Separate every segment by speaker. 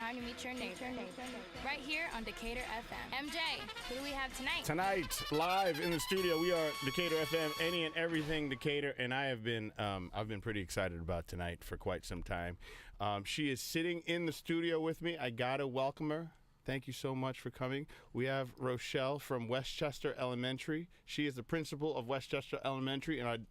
Speaker 1: time to meet your neighbor. Right here on Decatur FM. MJ, who do we have tonight?
Speaker 2: Tonight, live in the studio, we are Decatur FM, any and everything Decatur, and I've been pretty excited about tonight for quite some time. She is sitting in the studio with me. I gotta welcome her. Thank you so much for coming. We have Rochelle from Westchester Elementary. She is the principal of Westchester Elementary, and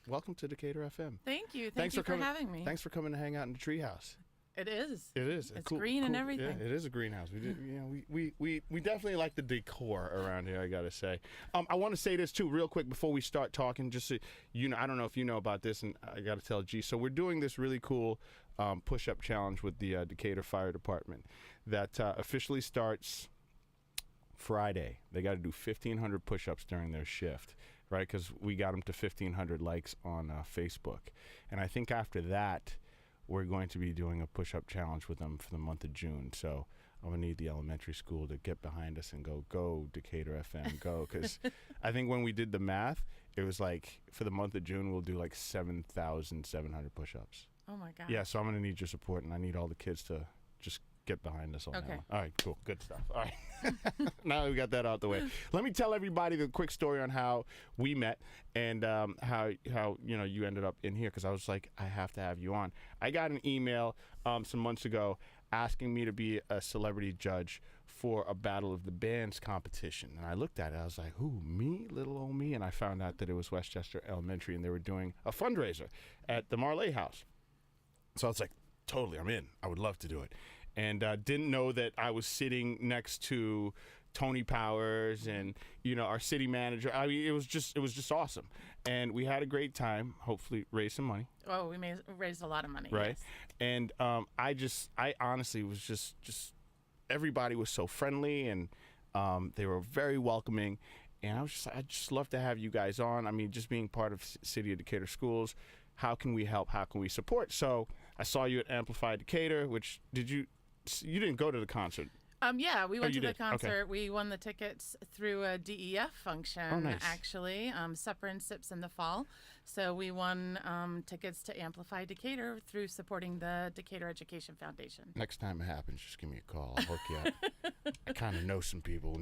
Speaker 2: welcome to Decatur FM.
Speaker 3: Thank you. Thank you for having me.
Speaker 2: Thanks for coming to hang out in the treehouse.
Speaker 3: It is.
Speaker 2: It is.
Speaker 3: It's cool, green and everything.
Speaker 2: Yeah, it is a greenhouse. We definitely like the decor around here, I gotta say. I want to say this too, real quick, before we start talking. Just so you know, I don't know if you know about this, and I gotta tell G. So we're doing this really cool push-up challenge with the Decatur Fire Department that officially starts Friday. They got to do 1,500 push-ups during their shift, right? Because we got them to 1,500 likes on Facebook, and I think after that, we're going to be doing a push-up challenge with them for the month of June. So I'm going to need the elementary school to get behind us and go Decatur FM, go. Because I think when we did the math, it was like for the month of June, we'll do like 7,700 push-ups.
Speaker 3: Oh, my God.
Speaker 2: Yeah, so I'm going to need your support, and I need all the kids to just get behind us on that one. All right, cool. Good stuff. All right. Now we got that out the way. Let me tell everybody the quick story on how we met and how you ended up in here, because I was like, I have to have you on. I got an email some months ago asking me to be a celebrity judge for a Battle of the Bands competition. And I looked at it. I was like, who, me? Little old me? And I found out that it was Westchester Elementary, and they were doing a fundraiser at the Marley House. So I was like, totally, I'm in. I would love to do it. And didn't know that I was sitting next to Tony Powers and our city manager. I mean, it was just awesome, and we had a great time. Hopefully, raised some money.
Speaker 3: Oh, we raised a lot of money.
Speaker 2: Right,
Speaker 3: yes.
Speaker 2: And I honestly was just everybody was so friendly, and they were very welcoming, and I just love to have you guys on. I mean, just being part of City of Decatur Schools. How can we help? How can we support? So I saw you at Amplify Decatur. You didn't go to the concert.
Speaker 3: Yeah, we went to the concert.
Speaker 2: Okay.
Speaker 3: We won the tickets through a DEF function,
Speaker 2: nice.
Speaker 3: Actually, Supper and Sips in the fall. So we won tickets to Amplify Decatur through supporting the Decatur Education Foundation.
Speaker 2: Next time it happens, just give me a call. I'll hook you up. I kind of know some people.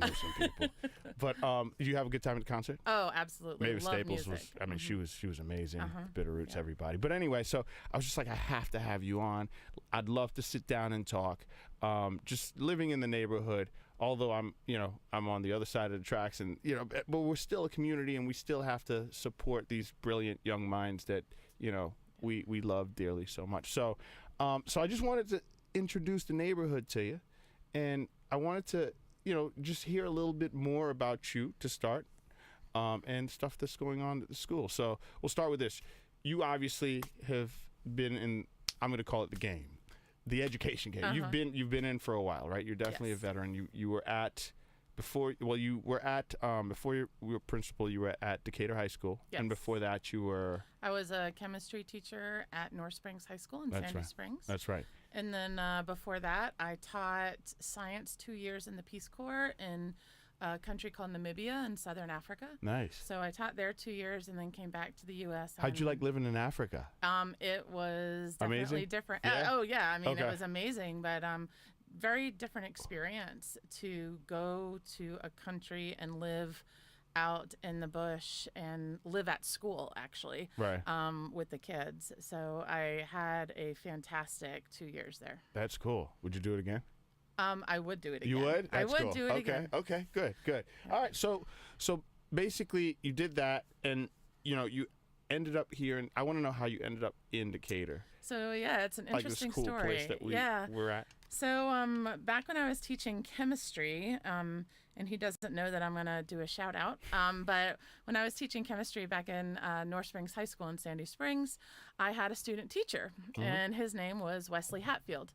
Speaker 2: But did you have a good time at the concert?
Speaker 3: Oh, absolutely.
Speaker 2: Mavis
Speaker 3: Love
Speaker 2: Staples
Speaker 3: music.
Speaker 2: she was amazing. Bitter Roots, everybody. But anyway, so I was just like, I have to have you on. I'd love to sit down and talk. Just living in the neighborhood, although I'm on the other side of the tracks, and but we're still a community, and we still have to support these brilliant young minds that we love dearly so much. So I just wanted to introduce the neighborhood to you, and I wanted to just hear a little bit more about you to start, and stuff that's going on at the school. So we'll start with this. You obviously have been in, I'm going to call it the game. The education game. You've been in for a while, right? You're definitely a veteran. You were at before you were principal. You were at Decatur High School, and before that, I
Speaker 3: was a chemistry teacher at North Springs High School in Sandy Springs.
Speaker 2: That's right.
Speaker 3: And then before that, I taught science 2 years in the Peace Corps in a country called Namibia in southern Africa.
Speaker 2: Nice.
Speaker 3: So I taught there 2 years and then came back to the U.S.
Speaker 2: How'd you like living in Africa?
Speaker 3: It was definitely
Speaker 2: amazing?
Speaker 3: Different.
Speaker 2: Yeah?
Speaker 3: I mean, it was amazing, but very different experience to go to a country and live out in the bush and live at school, actually,
Speaker 2: right.
Speaker 3: With the kids. So I had a fantastic 2 years there.
Speaker 2: That's cool. Would you do it again?
Speaker 3: I would do it again.
Speaker 2: You would? That's
Speaker 3: I would do it again.
Speaker 2: Okay, good. Yeah. All right, so basically you did that, and you ended up here, and I want to know how you ended up in Decatur.
Speaker 3: So yeah, it's an interesting
Speaker 2: this cool
Speaker 3: story.
Speaker 2: Place that we're at.
Speaker 3: So back when I was teaching chemistry, and he doesn't know that I'm going to do a shout out, but when I was teaching chemistry back in North Springs High School in Sandy Springs, I had a student teacher, and his name was Wesley Hatfield.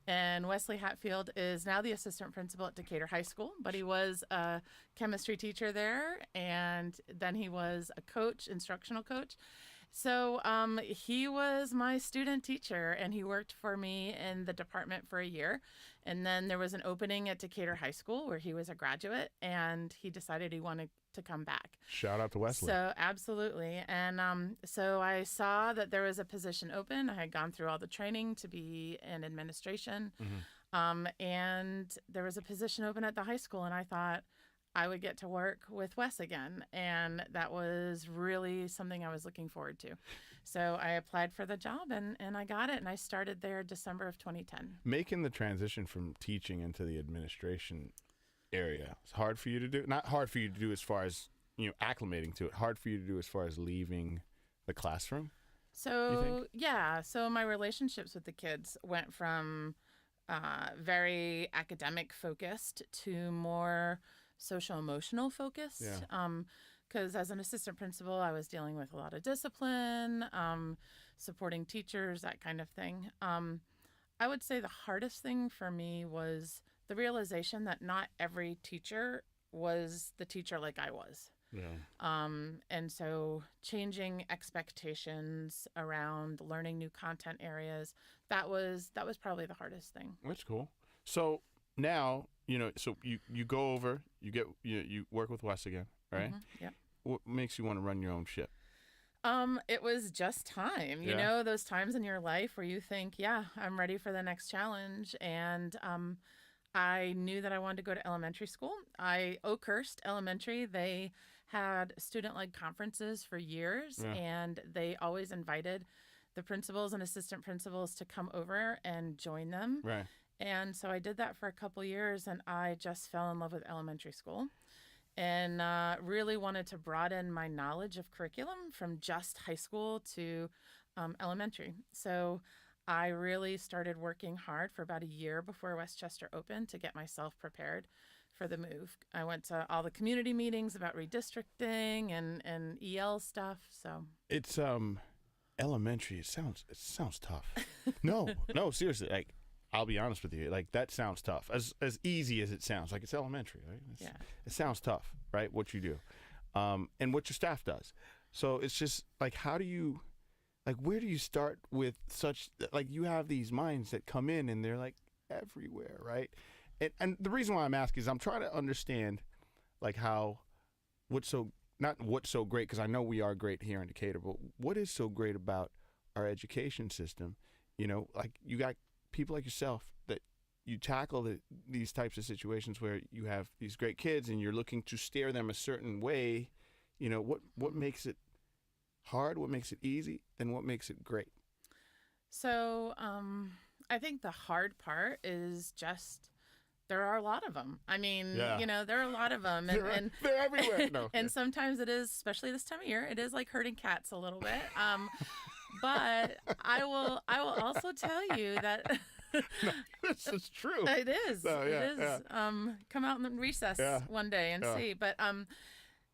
Speaker 3: And Wesley Hatfield is now the assistant principal at Decatur High School, but he was a chemistry teacher there, and then he was a coach, instructional coach. So he was my student teacher, and he worked for me in the department for a year. And then there was an opening at Decatur High School where he was a graduate, and he decided he wanted to come back.
Speaker 2: Shout out to Wesley.
Speaker 3: So absolutely. And so I saw that there was a position open. I had gone through all the training to be in administration. And there was a position open at the high school, and I thought I would get to work with Wes again. And that was really something I was looking forward to. So I applied for the job, and I got it, and I started there December of 2010.
Speaker 2: Making the transition from teaching into the administration area, it's hard for you to do. Not hard for you to do as far as, acclimating to it. Hard for you to do as far as leaving the classroom?
Speaker 3: So, yeah. So my relationships with the kids went from very academic focused to more social emotional focused.
Speaker 2: Yeah.
Speaker 3: Because as an assistant principal, I was dealing with a lot of discipline, supporting teachers, that kind of thing. I would say the hardest thing for me was the realization that not every teacher was the teacher like I was.
Speaker 2: Yeah.
Speaker 3: And so changing expectations around learning new content areas, that was probably the hardest thing.
Speaker 2: That's cool. So now, so you go over, you work with Wes again, right?
Speaker 3: Yeah.
Speaker 2: What makes you want to run your own ship?
Speaker 3: It was just time. You
Speaker 2: Yeah.
Speaker 3: know, those times in your life where you think, yeah, I'm ready for the next challenge. And I knew that I wanted to go to elementary school. Oakhurst Elementary, they had student-led conferences for years,
Speaker 2: Yeah.
Speaker 3: and they always invited the principals and assistant principals to come over and join them.
Speaker 2: Right.
Speaker 3: And so I did that for a couple years, and I just fell in love with elementary school and really wanted to broaden my knowledge of curriculum from just high school to elementary. So I really started working hard for about a year before Westchester opened to get myself prepared for the move. I went to all the community meetings about redistricting and EL stuff. So
Speaker 2: It's elementary. It sounds tough. No, seriously. Like, I'll be honest with you. Like, that sounds tough. As easy as it sounds. Like, it's elementary, right? It sounds tough, right? What you do, and what your staff does. So it's just like, how do you, like, where do you start with such, like, you have these minds that come in and they're like everywhere, right? And the reason why I'm asking is I'm trying to understand, like, what's so great, because I know we are great here in Decatur, but what is so great about our education system? Like, you got people like yourself that you tackle these types of situations where you have these great kids and you're looking to steer them a certain way. What makes it hard, what makes it easy, and what makes it great?
Speaker 3: So I think the hard part is just there are a lot of them. I mean,
Speaker 2: Yeah.
Speaker 3: there are a lot of them.
Speaker 2: They're everywhere. No.
Speaker 3: And sometimes it is, especially this time of year, it is like herding cats a little bit. But I will also tell you that
Speaker 2: No, this is true.
Speaker 3: it is.
Speaker 2: No, yeah,
Speaker 3: it is.
Speaker 2: yeah.
Speaker 3: Come out in recess one day and
Speaker 2: Yeah.
Speaker 3: see. But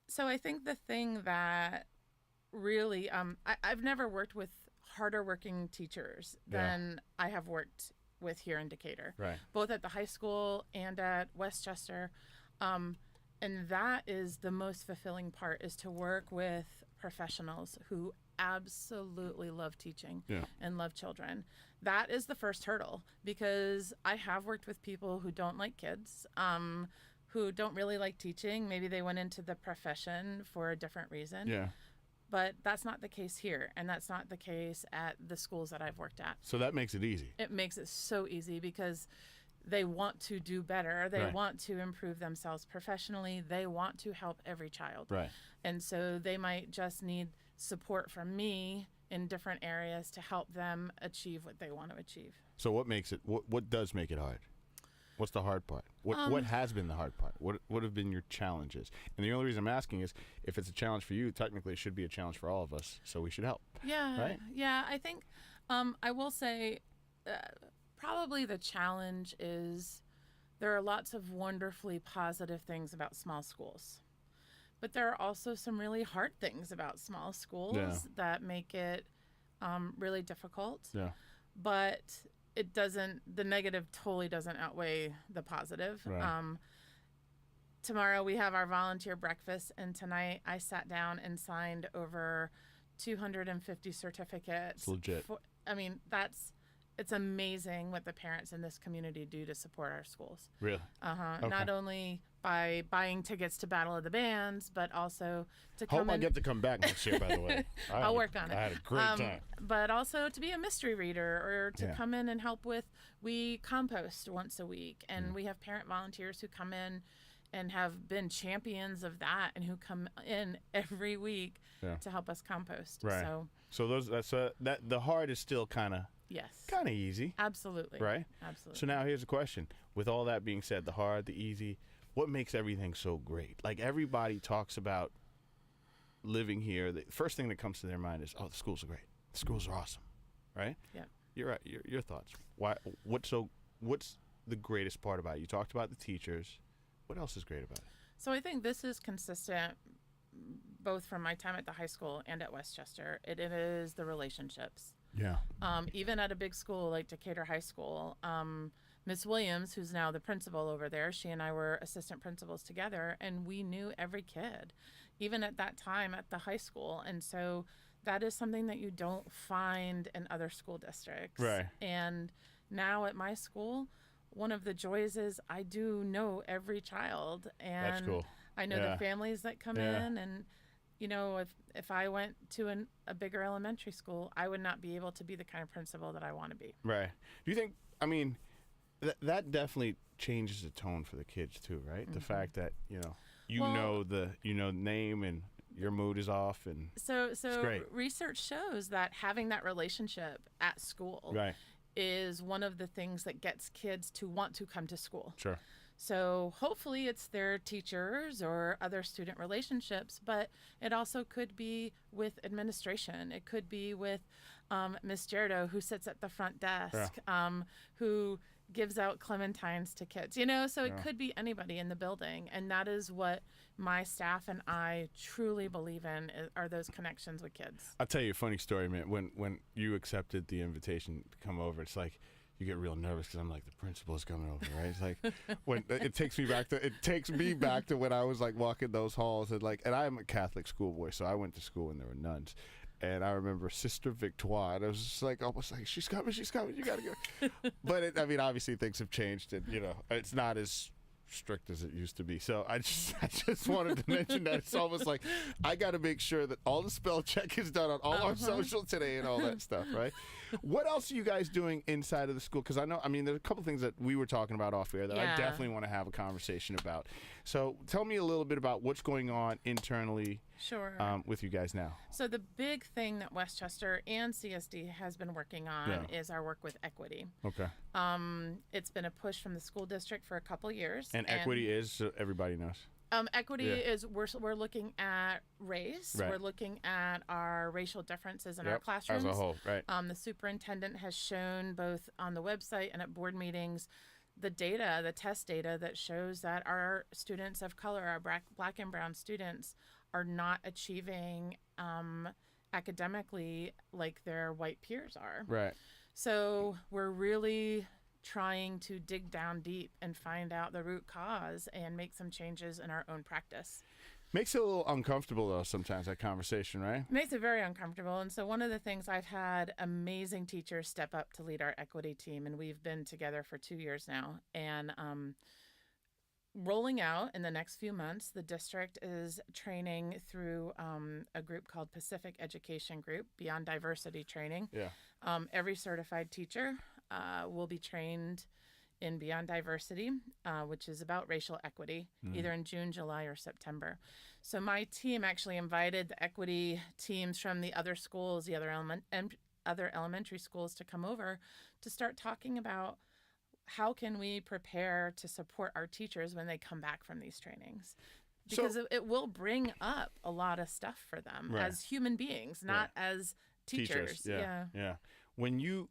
Speaker 3: so I think the thing that really I've never worked with harder working teachers than I have worked with here in Decatur,
Speaker 2: Right.
Speaker 3: both at the high school and at Westchester. And that is the most fulfilling part, is to work with professionals who absolutely love teaching and love children. That is the first hurdle, because I have worked with people who don't like kids, who don't really like teaching. Maybe they went into the profession for a different reason.
Speaker 2: Yeah.
Speaker 3: But that's not the case here, and that's not the case at the schools that I've worked at.
Speaker 2: So that makes it easy.
Speaker 3: It makes it so easy because they want to do better. They
Speaker 2: Right.
Speaker 3: want to improve themselves professionally. They want to help every child.
Speaker 2: Right.
Speaker 3: And so they might just need support from me in different areas to help them achieve what they want to achieve.
Speaker 2: So what makes it? What does make it hard? What's the hard part? What has been the hard part? What have been your challenges? And the only reason I'm asking is, if it's a challenge for you, technically it should be a challenge for all of us. So we should help.
Speaker 3: Yeah.
Speaker 2: Right?
Speaker 3: Yeah. I think I will say probably the challenge is there are lots of wonderfully positive things about small schools. But there are also some really hard things about small schools that make it really difficult.
Speaker 2: Yeah.
Speaker 3: But the negative totally doesn't outweigh the positive.
Speaker 2: Right.
Speaker 3: Tomorrow we have our volunteer breakfast, and tonight I sat down and signed over 250 certificates.
Speaker 2: It's legit.
Speaker 3: it's amazing what the parents in this community do to support our schools.
Speaker 2: Really?
Speaker 3: Okay. Not only by buying tickets to Battle of the Bands, but also to come
Speaker 2: Hope I get to come back next year, by the way.
Speaker 3: I'll work on it.
Speaker 2: I had a great time.
Speaker 3: But also to be a mystery reader or to come in and help with, we compost once a week. And we have parent volunteers who come in and have been champions of that and who come in every week to help us compost.
Speaker 2: Right. So the hard is still kind of easy.
Speaker 3: Absolutely.
Speaker 2: Right?
Speaker 3: Absolutely.
Speaker 2: So now here's a question. With all that being said, the hard, the easy, what makes everything so great? Like, everybody talks about living here. The first thing that comes to their mind is, oh, the schools are great. The schools are awesome. Right?
Speaker 3: Yeah.
Speaker 2: You're right. Your thoughts. What's the greatest part about it? You talked about the teachers. What else is great about it?
Speaker 3: So I think this is consistent both from my time at the high school and at Westchester. It is the relationships.
Speaker 2: Yeah.
Speaker 3: Even at a big school like Decatur High School, Miss Williams, who's now the principal over there, she and I were assistant principals together, and we knew every kid, even at that time at the high school. And so that is something that you don't find in other school districts.
Speaker 2: Right.
Speaker 3: And now at my school, one of the joys is I do know every child, and
Speaker 2: that's cool.
Speaker 3: I know the families that come in, and you know, if I went to a bigger elementary school, I would not be able to be the kind of principal that I want to be.
Speaker 2: Right. Do you think, I mean, that definitely changes the tone for the kids too, right? The fact that, you know the name and your mood is off, and
Speaker 3: so
Speaker 2: it's great.
Speaker 3: Research shows that having that relationship at school is one of the things that gets kids to want to come to school.
Speaker 2: Sure.
Speaker 3: So hopefully it's their teachers or other student relationships, but it also could be with administration. It could be with Miss Gerdo, who sits at the front desk, who gives out clementines to kids, so it could be anybody in the building. And that is what my staff and I truly believe in, are those connections with kids.
Speaker 2: I'll tell you a funny story, man. When you accepted the invitation to come over, it's like, you get real nervous because I'm like, the principal's coming over, right? It's like, when it takes me back to when I was like walking those halls, and I'm a Catholic schoolboy, so I went to school when there were nuns, and I remember Sister Victoire, and I was just like, almost like, she's coming, you gotta go. But obviously things have changed, and it's not as strict as it used to be. So I just wanted to mention that it's almost like I got to make sure that all the spell check is done on all our social today and all that stuff, right? What else are you guys doing inside of the school? Because there's a couple things that we were talking about off air that I definitely want to have a conversation about. So tell me a little bit about what's going on internally.
Speaker 3: Sure.
Speaker 2: With you guys now.
Speaker 3: So the big thing that Westchester and CSD has been working on is our work with equity.
Speaker 2: Okay.
Speaker 3: It's been a push from the school district for a couple years.
Speaker 2: And equity is, so everybody knows.
Speaker 3: Equity is we're looking at race. Right. We're looking at our racial differences in our classrooms.
Speaker 2: As a whole, right.
Speaker 3: The superintendent has shown both on the website and at board meetings the test data that shows that our students of color, our black and brown students, are not achieving academically like their white peers are. Right. So we're really trying to dig down deep and find out the root cause and make some changes in our own practice.
Speaker 2: Makes it a little uncomfortable, though, sometimes, that conversation, right?
Speaker 3: Makes it very uncomfortable. And so one of the things, I've had amazing teachers step up to lead our equity team, and we've been together for 2 years now. And rolling out in the next few months, the district is training through a group called Pacific Education Group, Beyond Diversity Training. Yeah. Every certified teacher will be trained in Beyond Diversity, which is about racial equity, either in June, July, or September. So my team actually invited the equity teams from the other schools, the other elementary schools, to come over to start talking about how can we prepare to support our teachers when they come back from these trainings. Because it will bring up a lot of stuff for them as human beings, not as teachers.
Speaker 2: Yeah. When you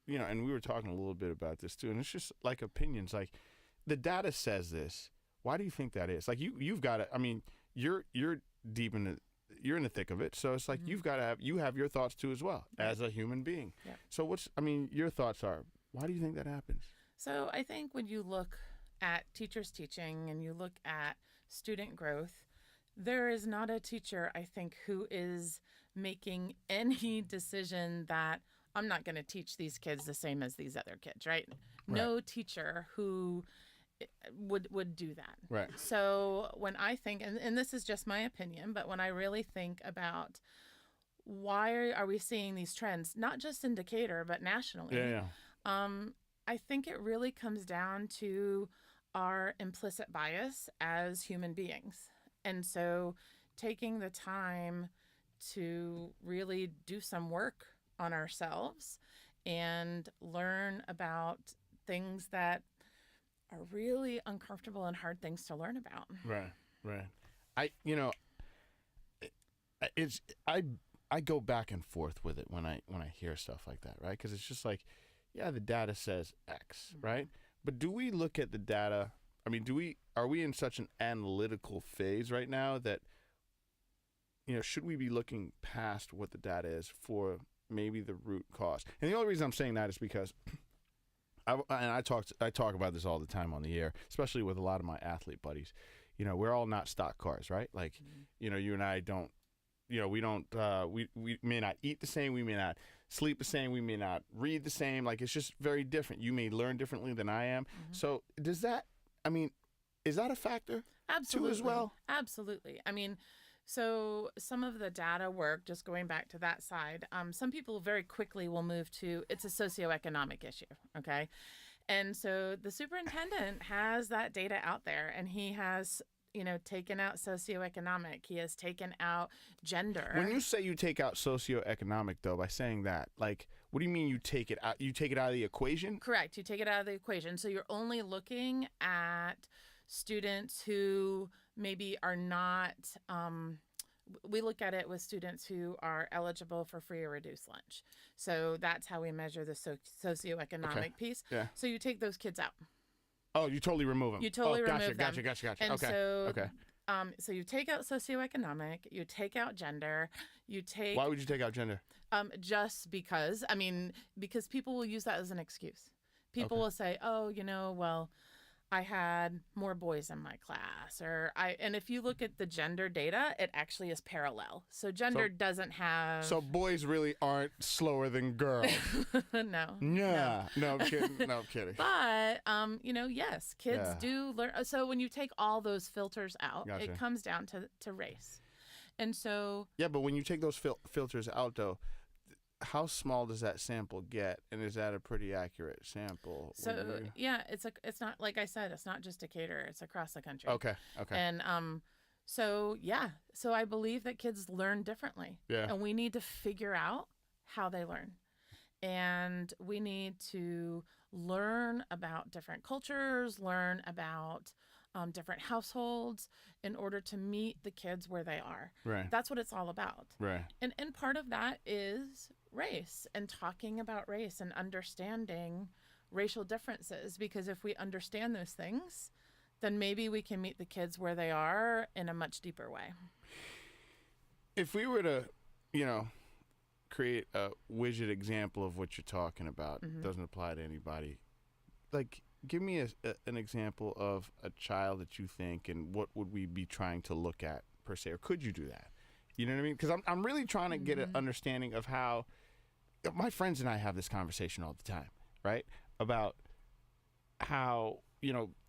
Speaker 2: and we were talking a little bit about this too, and it's just like opinions. Like, the data says this. Why do you think that is? Like, you've got to. You're deep in you're in the thick of it, so it's like you've got to have your thoughts too as well as a human being. Yeah. So your thoughts are, why do you think that happens?
Speaker 3: So I think when you look at teachers teaching and you look at student growth, there is not a teacher, I think, who is making any decision that I'm not going to teach these kids the same as these other kids, right? No teacher who would do that.
Speaker 2: Right.
Speaker 3: So when I think, and this is just my opinion, but when I really think about why are we seeing these trends, not just in Decatur, but nationally, I think it really comes down to our implicit bias as human beings. And so taking the time to really do some work on ourselves and learn about things that are really uncomfortable and hard things to learn about.
Speaker 2: Right. I go back and forth with it when I hear stuff like that, right? Because it's just like, yeah, the data says X, right? But do we look at the data? I mean, are we in such an analytical phase right now that, should we be looking past what the data is for maybe the root cause? And the only reason I'm saying that is because I talk about this all the time on the air, especially with a lot of my athlete buddies. We're all not stock cars, right? Like, you and I don't, we may not eat the same, we may not sleep the same, we may not read the same. Like, it's just very different. You may learn differently than I am. So is that a factor?
Speaker 3: Absolutely.
Speaker 2: Too as well?
Speaker 3: Absolutely. So some of the data work, just going back to that side, some people very quickly will move to, it's a socioeconomic issue, okay? And so the superintendent has that data out there, and he has, taken out socioeconomic. He has taken out gender.
Speaker 2: When you say you take out socioeconomic, though, by saying that, like, what do you mean you take it out? You take it out of the equation?
Speaker 3: Correct. You take it out of the equation. So you're only looking at students who maybe are not, we look at it with students who are eligible for free or reduced lunch. So that's how we measure the socioeconomic piece.
Speaker 2: Yeah.
Speaker 3: So you take those kids out.
Speaker 2: Oh, you totally remove them.
Speaker 3: You totally remove them.
Speaker 2: Gotcha.
Speaker 3: And
Speaker 2: okay.
Speaker 3: So you take out socioeconomic, you take out gender, you take...
Speaker 2: Why would you take out gender?
Speaker 3: Just because, because people will use that as an excuse. People will say, oh, well, I had more boys in my class, and if you look at the gender data, it actually is parallel. So gender doesn't have.
Speaker 2: So boys really aren't slower than girls.
Speaker 3: No.
Speaker 2: Yeah. No, I'm kidding. No, I'm kidding.
Speaker 3: But yes, kids do learn. So when you take all those filters out, it comes down to race, and so. Yeah,
Speaker 2: but when you take those filters out, though, how small does that sample get, and is that a pretty accurate sample?
Speaker 3: So it's not, like I said, it's not just Decatur, it's across the country.
Speaker 2: Okay.
Speaker 3: And so I believe that kids learn differently.
Speaker 2: Yeah.
Speaker 3: And we need to figure out how they learn, and we need to learn about different cultures, learn about different households in order to meet the kids where they are.
Speaker 2: Right.
Speaker 3: That's what it's all about.
Speaker 2: Right.
Speaker 3: And part of that is race, and talking about race and understanding racial differences, because if we understand those things, then maybe we can meet the kids where they are in a much deeper way.
Speaker 2: If we were to, create a widget example of what you're talking about, doesn't apply to anybody, like, give me an example of a child that you think, and what would we be trying to look at per se, or could you do that? You know what I mean? Because I'm really trying to get an understanding of how my friends and I have this conversation all the time, right? About how,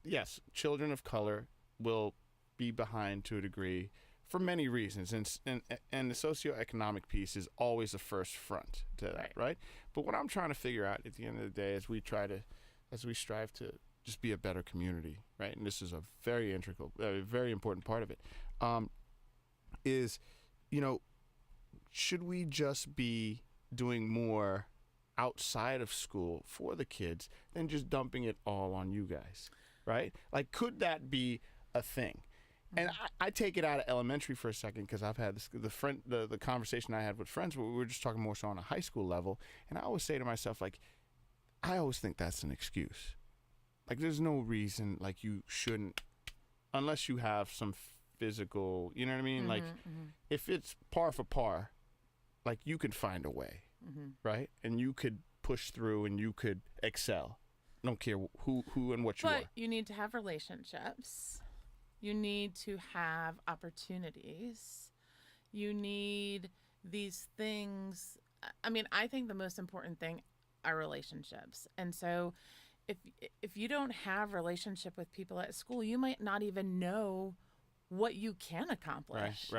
Speaker 2: yes, children of color will be behind to a degree for many reasons, and the socioeconomic piece is always the first front to that, right? But what I'm trying to figure out at the end of the day, as we strive to just be a better community, right? And this is a very integral, very important part of it, is, should we just be doing more outside of school for the kids than just dumping it all on you guys, right? Like, could that be a thing? And I take it out of elementary for a second, because I've had the conversation I had with friends where we were just talking more so on a high school level, and I always say to myself, like, I always think that's an excuse. Like, there's no reason, like, you shouldn't, unless you have some physical, you know what I mean? Like, if it's par for par, like, you could find a way, right? And you could push through, and you could excel. I don't care who and what you are.
Speaker 3: But you need to have relationships. You need to have opportunities. You need these things I mean, I think the most important thing are relationships. And so if you don't have relationship with people at school, you might not even know what you can accomplish.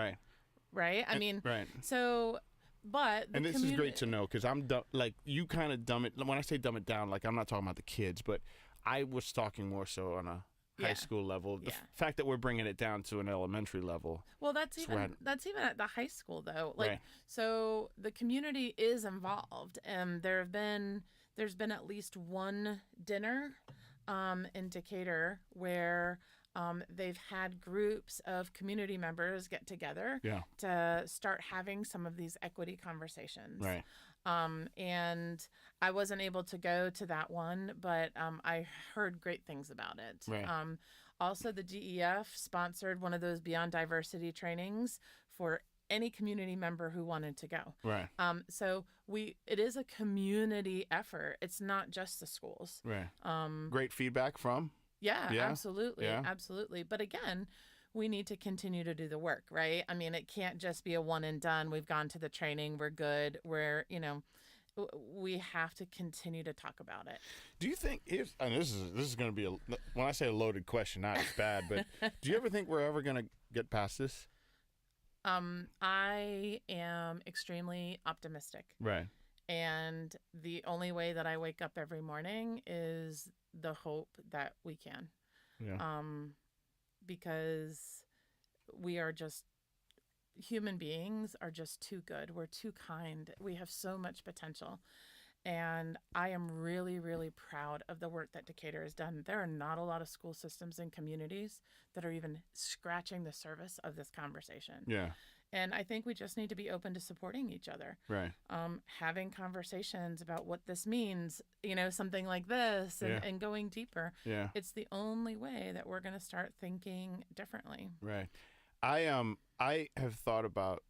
Speaker 3: Right? I mean, so, but
Speaker 2: and this is great to know, because I'm like, you kind of dumb it. When I say dumb it down, like, I'm not talking about the kids, but I was talking more so on a high school level. The fact that we're bringing it down to an elementary level.
Speaker 3: Well, that's even at the high school though. Like, so the community is involved, and there's been at least one dinner in Decatur where they've had groups of community members get together to start having some of these equity conversations. Right. And I wasn't able to go to that one, but I heard great things about it. Right. Also, the DEF sponsored one of those Beyond Diversity trainings for any community member who wanted to go. Right. So it is a community effort. It's not just the schools. Right.
Speaker 2: Great feedback from?
Speaker 3: Yeah, absolutely. Yeah. Absolutely. But again, we need to continue to do the work, right? I mean, it can't just be a one and done. We've gone to the training. We're good. We have to continue to talk about it.
Speaker 2: Do you think and this is going to be when I say a loaded question, not as bad, but do you ever think we're ever going to get past this?
Speaker 3: I am extremely optimistic. Right. And the only way that I wake up every morning is the hope that we can. Yeah. Because human beings are just too good. We're too kind. We have so much potential. And I am really, really proud of the work that Decatur has done. There are not a lot of school systems and communities that are even scratching the surface of this conversation. Yeah. And I think we just need to be open to supporting each other. Right. Having conversations about what this means, something like this, and going deeper. Yeah. It's the only way that we're going to start thinking differently. Right. I've thought about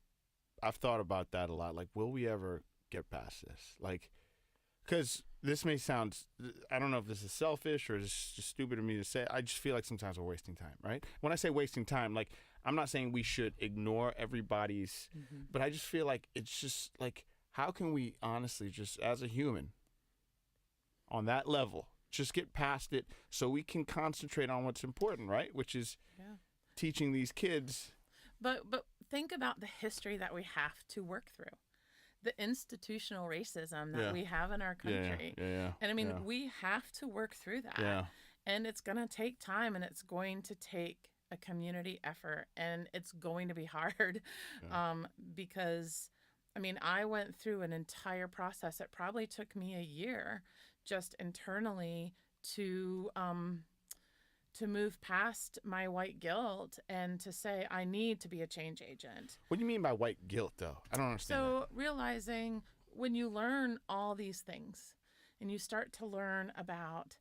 Speaker 3: that a lot. Like, will we ever get past this? Like, because this may sound, I don't know if this is selfish or it's just stupid of me to say. I just feel like sometimes we're wasting time, right? When I say wasting time, like, I'm not saying we should ignore everybody's, but I just feel like it's just like, how can we honestly just, as a human, on that level, just get past it so we can concentrate on what's important, right? Which is teaching these kids. But think about the history that we have to work through. The institutional racism that we have in our country. And I mean, we have to work through that. Yeah. And it's going to take time, and it's going to take a community effort, and it's going to be hard because, I mean, I went through an entire process. It probably took me a year just internally to move past my white guilt and to say, I need to be a change agent.
Speaker 2: What do you mean by white guilt, though? I don't understand.
Speaker 3: So realizing when you learn all these things and you start to learn about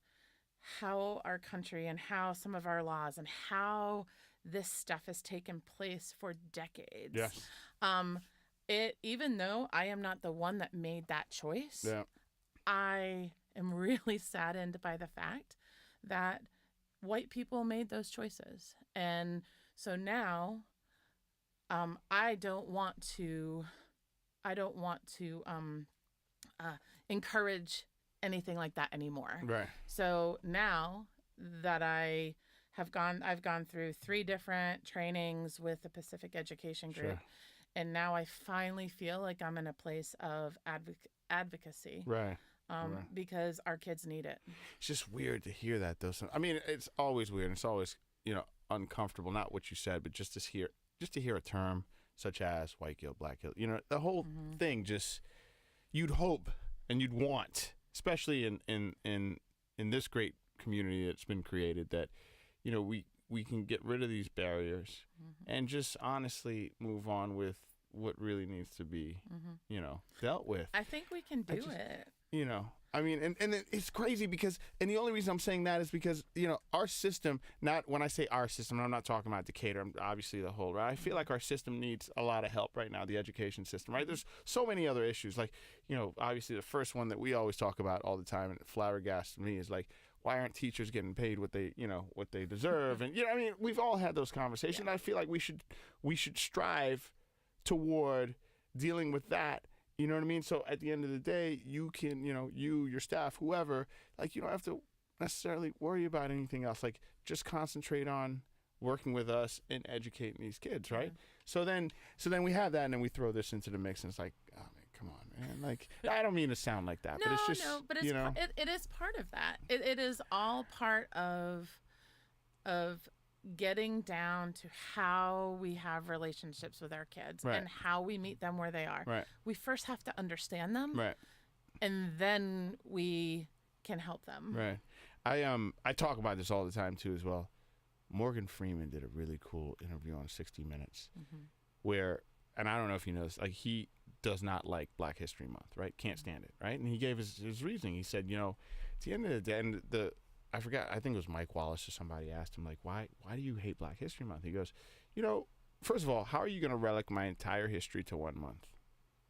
Speaker 3: how our country and how some of our laws and how this stuff has taken place for decades. Yes. Even though I am not the one that made that choice, I am really saddened by the fact that white people made those choices. And so now I don't want to encourage anything like that anymore. Right. So now that I've gone through 3 different trainings with the Pacific Education Group, and now I finally feel like I'm in a place of advocacy. Right. Because our kids need it.
Speaker 2: It's just weird to hear that, though. I mean, it's always weird, and it's always, uncomfortable. Not what you said, but just to hear a term such as white guilt, black guilt. The whole thing. Just, you'd hope and you'd want, especially in this great community that's been created, that we can get rid of these barriers and just honestly move on with what really needs to be dealt with.
Speaker 3: I think we can do it.
Speaker 2: I mean, and it's crazy because, and the only reason I'm saying that is because, our system, not when I say our system, I'm not talking about Decatur, I'm obviously the whole, right? I feel like our system needs a lot of help right now, the education system, right? There's so many other issues. Like, obviously the first one that we always talk about all the time and it flabbergasts me is like, why aren't teachers getting paid what they deserve? And, I mean, we've all had those conversations. Yeah. I feel like we should strive toward dealing with that, You know what I mean? So at the end of the day, you can, your staff, whoever, like, you don't have to necessarily worry about anything else. Like, just concentrate on working with us and educating these kids, right? So then we have that, and then we throw this into the mix, and it's like, oh man, come on, man. Like, I don't mean to sound like that, but it's just,
Speaker 3: but it's it is part of that. It is all part of getting down to how we have relationships with our kids and how we meet them where they are.
Speaker 2: Right.
Speaker 3: We first have to understand them,
Speaker 2: right,
Speaker 3: and then we can help them.
Speaker 2: right. I talk about this all the time too, as well. Morgan Freeman did a really cool interview on 60 Minutes, where, and I don't know if you know this, like, he does not like Black History Month, right? Can't stand it, right? And he gave his reasoning. He said, at the end of the day, and I forgot, I think it was Mike Wallace or somebody asked him, like, why do you hate Black History Month? He goes, first of all, how are you going to relic my entire history to 1 month?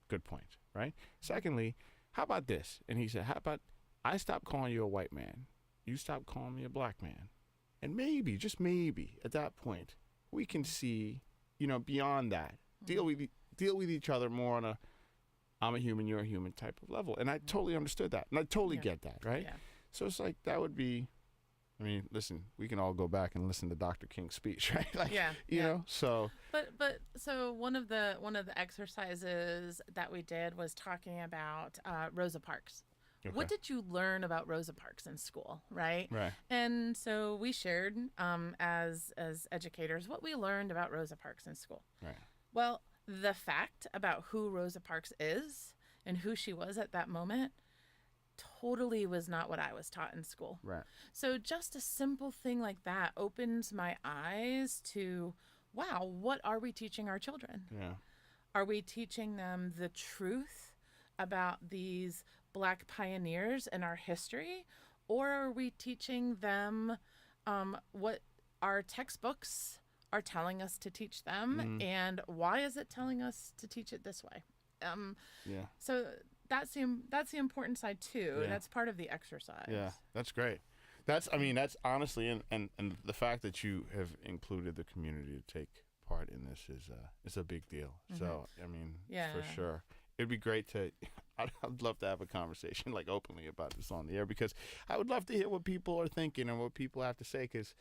Speaker 2: Good point, right? Secondly, how about this? And he said, how about I stop calling you a white man, you stop calling me a black man, and maybe, just maybe, at that point, we can see, beyond that, deal with each other more on a I'm a human, you're a human type of level. And I totally understood that, and I totally get that, right? Yeah. So it's like, that would be, I mean, listen, we can all go back and listen to Dr. King's speech, right? Like, you know, so.
Speaker 3: But so one of the exercises that we did was talking about Rosa Parks. Okay. What did you learn about Rosa Parks in school, right?
Speaker 2: Right.
Speaker 3: And so we shared as educators what we learned about Rosa Parks in school.
Speaker 2: Right.
Speaker 3: Well, the fact about who Rosa Parks is and who she was at that moment totally was not what I was taught in school.
Speaker 2: Right.
Speaker 3: So just a simple thing like that opens my eyes to, wow, what are we teaching our children?
Speaker 2: Yeah.
Speaker 3: Are we teaching them the truth about these Black pioneers in our history? Or are we teaching them what our textbooks are telling us to teach them? And why is it telling us to teach it this way? So that's the important side too.
Speaker 2: Yeah.
Speaker 3: That's part of the exercise.
Speaker 2: Yeah, that's great. That's honestly, and the fact that you have included the community to take part in this is a big deal. So, I mean, for sure. It'd be great to, I'd love to have a conversation like openly about this on the air, because I would love to hear what people are thinking and what people have to say, because,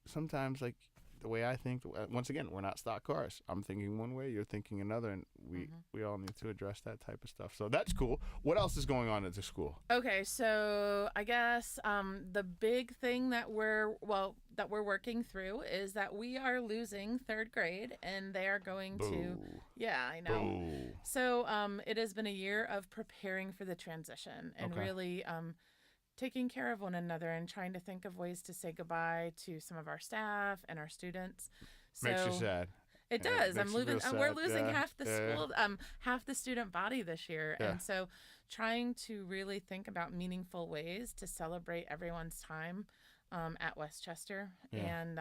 Speaker 2: sometimes, like, the way I think, once again, we're not stock cars. I'm thinking one way, you're thinking another, and we all need to address that type of stuff. So that's cool. What else is going on at the school?
Speaker 3: Okay, so I guess the big thing that we're working through is that we are losing third grade, and they are going to. Yeah, I know.
Speaker 2: Boo.
Speaker 3: So it has been a year of preparing for the transition and really taking care of one another and trying to think of ways to say goodbye to some of our staff and our students. So
Speaker 2: makes you sad.
Speaker 3: It does. We're losing half the school, half the student body this year.
Speaker 2: Yeah.
Speaker 3: And so trying to really think about meaningful ways to celebrate everyone's time at Westchester.
Speaker 2: Yeah.
Speaker 3: And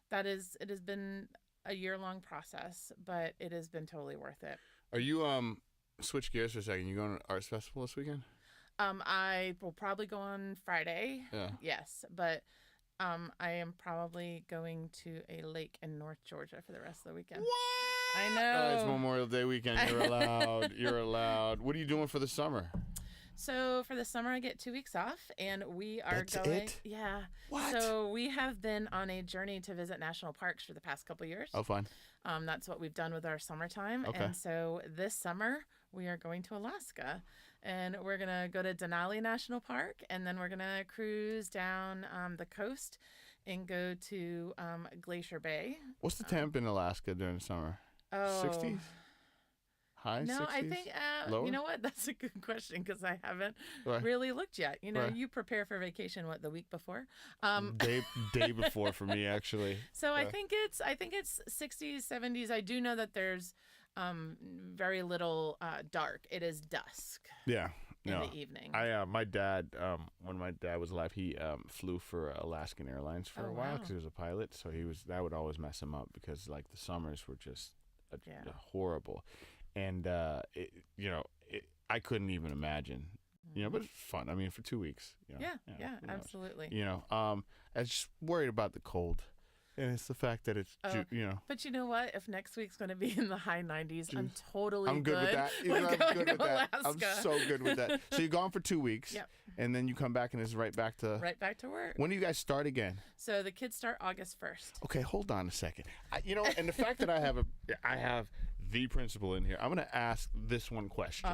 Speaker 3: it has been a year-long process, but it has been totally worth it.
Speaker 2: Are you, switch gears for a second, you going to Arts Festival this weekend?
Speaker 3: I will probably go on Friday. Yeah. Yes, but I am probably going to a lake in North Georgia for the rest of the weekend.
Speaker 2: What?
Speaker 3: I know.
Speaker 2: Oh, it's Memorial Day weekend. You're allowed. You're allowed. What are you doing for the summer?
Speaker 3: So for the summer, I get 2 weeks off, and we are
Speaker 2: That's
Speaker 3: going.
Speaker 2: it?
Speaker 3: Yeah.
Speaker 2: What?
Speaker 3: So we have been on a journey to visit national parks for the past couple years.
Speaker 2: Oh, fun.
Speaker 3: That's what we've done with our summertime.
Speaker 2: Okay.
Speaker 3: And so this summer, we are going to Alaska. And we're going to go to Denali National Park, and then we're going to cruise down the coast and go to Glacier Bay.
Speaker 2: What's the temp in Alaska during the summer? 60s? High 60s?
Speaker 3: No, I think,
Speaker 2: Lower?
Speaker 3: you know what? That's a good question, because I haven't really looked yet. You prepare for vacation, the week before?
Speaker 2: Day before for me, actually.
Speaker 3: So I think it's 60s, 70s. I do know that there's very little dark. It is dusk.
Speaker 2: Yeah.
Speaker 3: In the evening.
Speaker 2: My dad, when my dad was alive, he flew for Alaskan Airlines for a while because he was a pilot. So that would always mess him up, because like the summers were just horrible, and I couldn't even imagine. But it's fun. I mean, for 2 weeks.
Speaker 3: Yeah, absolutely.
Speaker 2: I was just worried about the cold. And it's the fact that it's,
Speaker 3: But you know what? If next week's going to be in the high 90s, I'm totally
Speaker 2: I'm good with that.
Speaker 3: with
Speaker 2: I'm
Speaker 3: going
Speaker 2: good
Speaker 3: to
Speaker 2: with that.
Speaker 3: Alaska.
Speaker 2: I'm so good with that. So you're gone for 2 weeks.
Speaker 3: Yep.
Speaker 2: And then you come back and it's right back to
Speaker 3: work.
Speaker 2: When do you guys start again?
Speaker 3: So the kids start August 1st.
Speaker 2: Okay, hold on a second. And the fact that I have the principal in here, I'm going to ask this one question.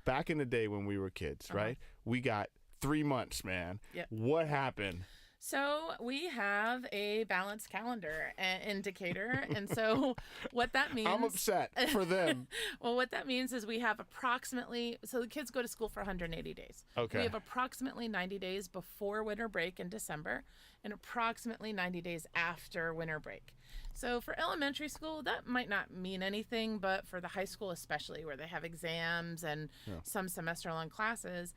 Speaker 2: Back in the day when we were kids, right? We got 3 months, man.
Speaker 3: Yep.
Speaker 2: What happened?
Speaker 3: So we have a balanced calendar in Decatur, and so what that means...
Speaker 2: I'm upset for them.
Speaker 3: Well, what that means is we have approximately... So the kids go to school for 180 days.
Speaker 2: Okay.
Speaker 3: We have approximately 90 days before winter break in December and approximately 90 days after winter break. So for elementary school, that might not mean anything, but for the high school especially, where they have exams and some semester-long classes...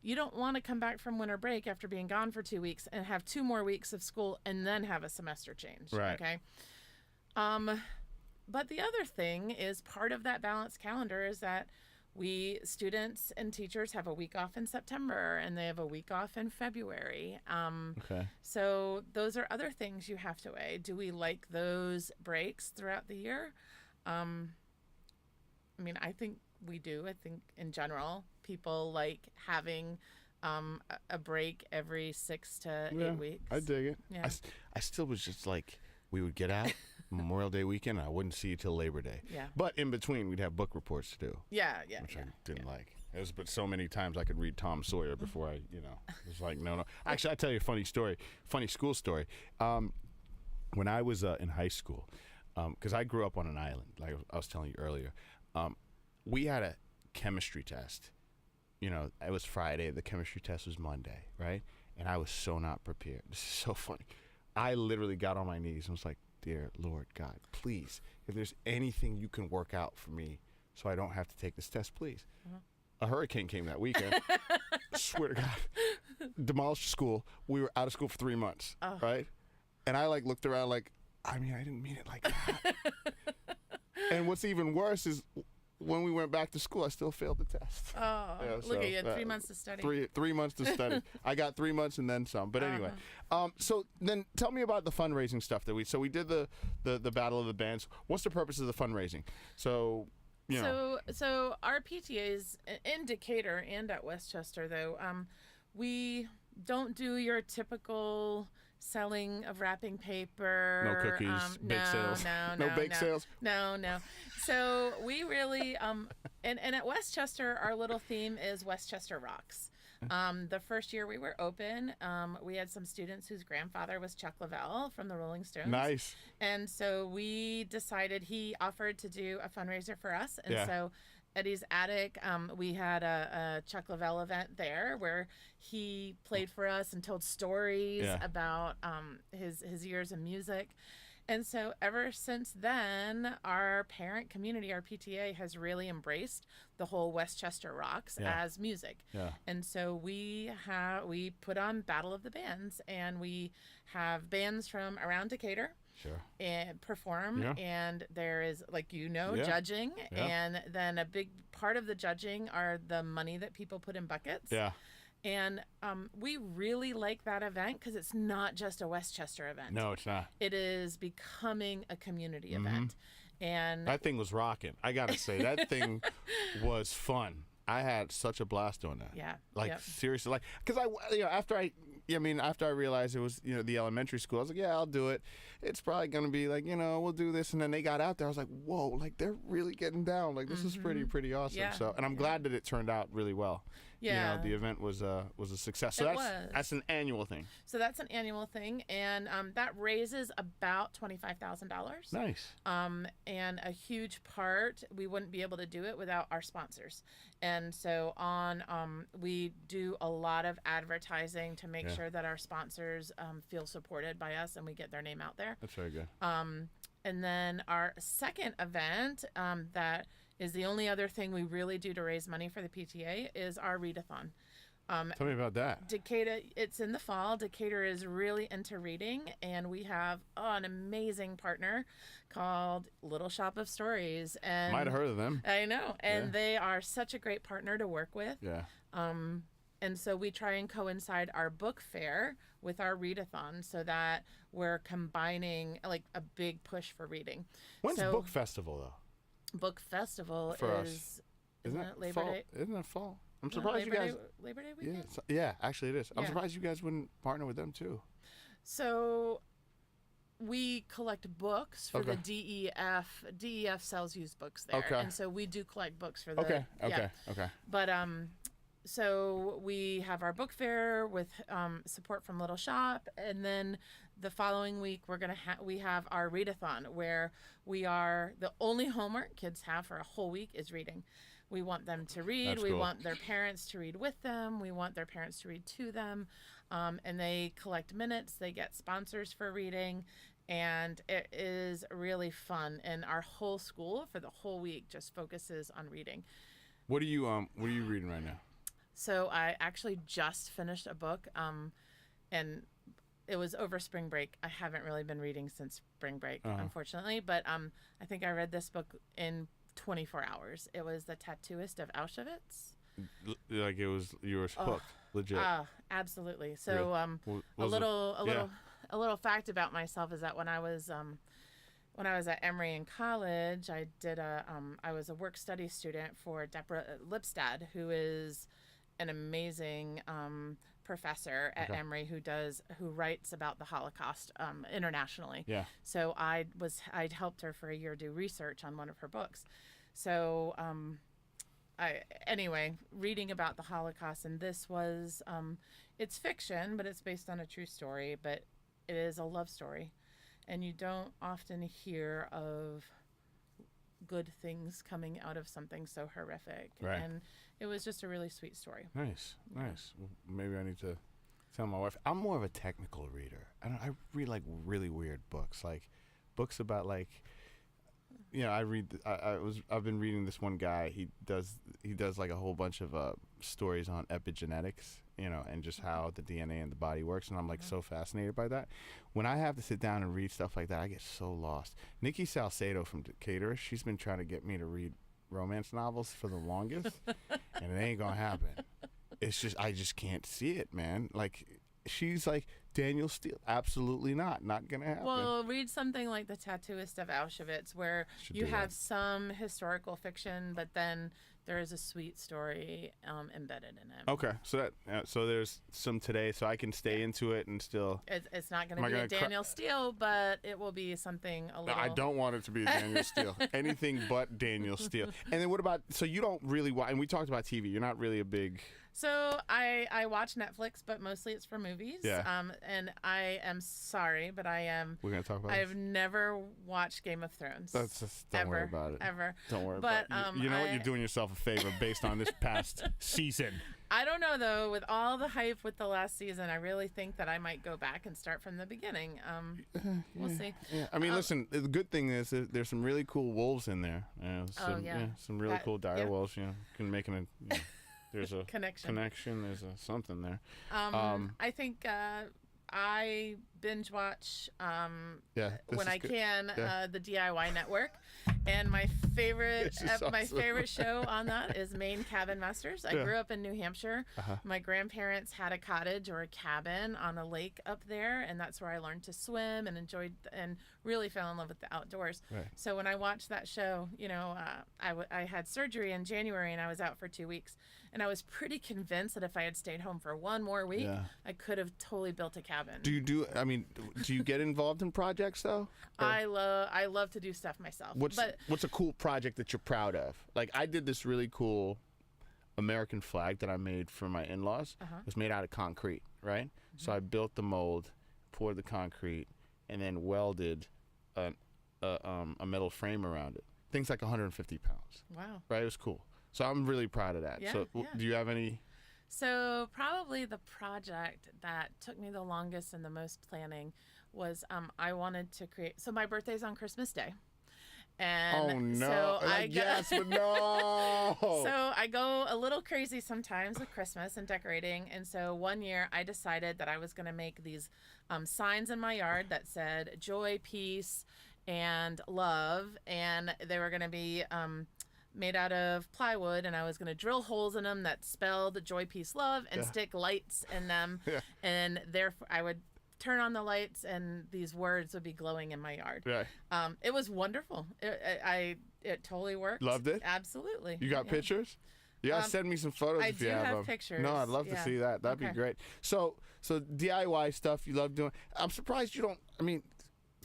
Speaker 3: You don't want to come back from winter break after being gone for 2 weeks and have 2 more weeks of school and then have a semester change.
Speaker 2: Right.
Speaker 3: Okay. But the other thing is part of that balanced calendar is that students and teachers have a week off in September and they have a week off in February.
Speaker 2: Okay.
Speaker 3: So those are other things you have to weigh. Do we like those breaks throughout the year? I think we do. I think in general, people like having a break every 6 to 8 weeks.
Speaker 2: I dig it.
Speaker 3: Yeah.
Speaker 2: I still was just like, we would get out Memorial Day weekend, and I wouldn't see you till Labor Day.
Speaker 3: Yeah.
Speaker 2: But in between, we'd have book reports to do.
Speaker 3: Yeah.
Speaker 2: Which I didn't like. But so many times I could read Tom Sawyer before I, it was like, no. Actually, I'll tell you a funny school story. When I was in high school, because I grew up on an island, like I was telling you earlier, we had a chemistry test. It was Friday. The chemistry test was Monday, right? And I was so not prepared. This is so funny. I literally got on my knees and was like, dear Lord God, please, if there's anything you can work out for me so I don't have to take this test, please. A hurricane came that weekend. I swear to God. Demolished the school. We were out of school for 3 months, right? And I looked around I didn't mean it like that. And what's even worse is when we went back to school, I still failed the test.
Speaker 3: Look at you, had 3 months to study.
Speaker 2: 3 months to study. I got 3 months and then some. But anyway, so then tell me about the fundraising stuff that we did the Battle of the Bands. What's the purpose of the fundraising? So
Speaker 3: our PTAs in Decatur and at Westchester, though, we don't do your typical selling of wrapping paper.
Speaker 2: No cookies, bake sales. No bake sales.
Speaker 3: No. So we really, and at Westchester, our little theme is Westchester Rocks. The first year we were open, we had some students whose grandfather was Chuck Leavell from the Rolling Stones.
Speaker 2: Nice.
Speaker 3: And so we decided, he offered to do a fundraiser for us. And so Eddie's Attic, we had a Chuck Leavell event there where he played for us and told stories about his years in music. And so ever since then, our parent community, our PTA, has really embraced the whole Westchester Rocks as music. Yeah. And so we put on Battle of the Bands, and we have bands from around Decatur.
Speaker 2: Sure.
Speaker 3: And perform, and there is, judging, and then a big part of the judging are the money that people put in buckets. Yeah. And we really like that event because it's not just a Westchester event.
Speaker 2: No, it's not.
Speaker 3: It is becoming a community event. And
Speaker 2: that thing was rocking. I got to say, that thing was fun. I had such a blast doing that. Yeah. Seriously. Because after I realized it was, the elementary school, I was like, yeah, I'll do it. It's probably going to be we'll do this. And then they got out there. I was like, whoa, they're really getting down. This is pretty awesome. Yeah. So, and I'm glad that it turned out really well. Yeah. The event was a success. So that's an annual thing.
Speaker 3: So that's an annual thing. And that raises about $25,000.
Speaker 2: Nice.
Speaker 3: And a huge part, we wouldn't be able to do it without our sponsors. And so we do a lot of advertising to make sure that our sponsors feel supported by us and we get their name out there.
Speaker 2: That's very good.
Speaker 3: And then our second event that is the only other thing we really do to raise money for the PTA is our Readathon.
Speaker 2: Tell me about that.
Speaker 3: Decatur, it's in the fall. Decatur is really into reading, and we have an amazing partner called Little Shop of Stories. And
Speaker 2: might have heard of them.
Speaker 3: I know, and they are such a great partner to work with.
Speaker 2: Yeah.
Speaker 3: And so we try and coincide our book fair with our readathon so that we're combining like a big push for reading.
Speaker 2: When's book festival though?
Speaker 3: Book festival
Speaker 2: for
Speaker 3: is
Speaker 2: us. Isn't it
Speaker 3: Labor
Speaker 2: fall?
Speaker 3: Day?
Speaker 2: Isn't it fall? I'm surprised you guys.
Speaker 3: Labor Day weekend?
Speaker 2: Yeah, actually it is. I'm
Speaker 3: Yeah.
Speaker 2: surprised you guys wouldn't partner with them too.
Speaker 3: So we collect books for
Speaker 2: Okay.
Speaker 3: the DEF. DEF sells used books there.
Speaker 2: Okay.
Speaker 3: And so we do collect books for the
Speaker 2: Okay.
Speaker 3: yeah.
Speaker 2: Okay.
Speaker 3: But so we have our book fair with support from Little Shop, and then the following week we have our readathon, where we are the only homework kids have for a whole week is reading. We want them to read.
Speaker 2: That's
Speaker 3: we
Speaker 2: cool.
Speaker 3: want their parents to read with them. We want their parents to read to them, and they collect minutes. They get sponsors for reading, and it is really fun. And our whole school for the whole week just focuses on reading.
Speaker 2: What are you reading right now?
Speaker 3: So I actually just finished a book, and it was over spring break. I haven't really been reading since spring break, unfortunately, but I think I read this book in 24 hours. It was The Tattooist of Al-Shibh.
Speaker 2: Like you were hooked, legit.
Speaker 3: Absolutely. So a little fact about myself is that when I was at Emory in college, I was a work study student for Deborah Lipstad, who is an amazing professor at Emory who writes about the Holocaust internationally.
Speaker 2: Yeah.
Speaker 3: So I'd helped her for a year do research on one of her books. So anyway, reading about the Holocaust, and this was it's fiction, but it's based on a true story, but it is a love story, and you don't often hear of good things coming out of something so horrific.
Speaker 2: Right.
Speaker 3: And it was just a really sweet story.
Speaker 2: Nice. Well, maybe I need to tell my wife. I'm more of a technical reader. I read like really weird books, like books about like, I've been reading this one guy. He does like a whole bunch of stories on epigenetics, and just how the DNA in the body works, and I'm like so fascinated by that. When I have to sit down and read stuff like that, I get so lost. Nikki Salcedo from Decatur, she's been trying to get me to read romance novels for the longest, and it ain't gonna happen. It's just I just can't see it, man. Like she's like Daniel Steele, absolutely not gonna happen.
Speaker 3: Well, read something like The Tattooist of Al-Shibh, where you have some historical fiction, but then there is a sweet story embedded in it.
Speaker 2: Okay, so so there's some today, so I can stay into it and still.
Speaker 3: It's not going to be a Daniel Steele, but it will be something a little.
Speaker 2: No, I don't want it to be Daniel Steele. Anything but Daniel Steele. And then what about? So you don't really watch, and we talked about TV. You're not really a big.
Speaker 3: So I watch Netflix, but mostly it's for movies.
Speaker 2: Yeah.
Speaker 3: And I am sorry, but I am.
Speaker 2: We're gonna talk about.
Speaker 3: I've never watched Game of Thrones.
Speaker 2: That's just don't worry about it.
Speaker 3: Ever.
Speaker 2: Don't worry about it. You know what? You're doing yourself a favor based on this past season.
Speaker 3: I don't know though. With all the hype with the last season, I really think that I might go back and start from the beginning. We'll see.
Speaker 2: Yeah. I mean, listen. The good thing is there's some really cool wolves in there. Some really cool dire wolves. Can make an. There's a connection. There's something there.
Speaker 3: I think I binge watch when I can the DIY Network, and my favorite favorite show on that is Maine Cabin Masters. I grew up in New Hampshire. My grandparents had a cottage or a cabin on a lake up there, and that's where I learned to swim and enjoyed and really fell in love with the outdoors.
Speaker 2: Right.
Speaker 3: So when I watched that show, I had surgery in January and I was out for 2 weeks. And I was pretty convinced that if I had stayed home for one more week, I could have totally built a cabin.
Speaker 2: Do you get involved in projects though?
Speaker 3: I love to do stuff myself.
Speaker 2: What's a cool project that you're proud of? Like I did this really cool American flag that I made for my in-laws. It was made out of concrete, right? So I built the mold, poured the concrete, and then welded a metal frame around it. Things like 150 pounds.
Speaker 3: Wow.
Speaker 2: Right? It was cool. So I'm really proud of that. Do you have any?
Speaker 3: So probably the project that took me the longest and the most planning was I wanted to create. So my birthday's on Christmas Day. And so
Speaker 2: but no.
Speaker 3: So I go a little crazy sometimes with Christmas and decorating. And so one year I decided that I was going to make these signs in my yard that said joy, peace, and love. And they were going to be made out of plywood, and I was going to drill holes in them that spelled joy, peace, love, and stick lights in them. And therefore I would turn on the lights and these words would be glowing in my yard. It was wonderful. It totally worked.
Speaker 2: Loved it?
Speaker 3: Absolutely.
Speaker 2: You got pictures? You gotta send me some photos if you have them.
Speaker 3: I do have pictures.
Speaker 2: No, I'd love to see that. That'd be great. So DIY stuff you love doing. I'm surprised you don't. I mean,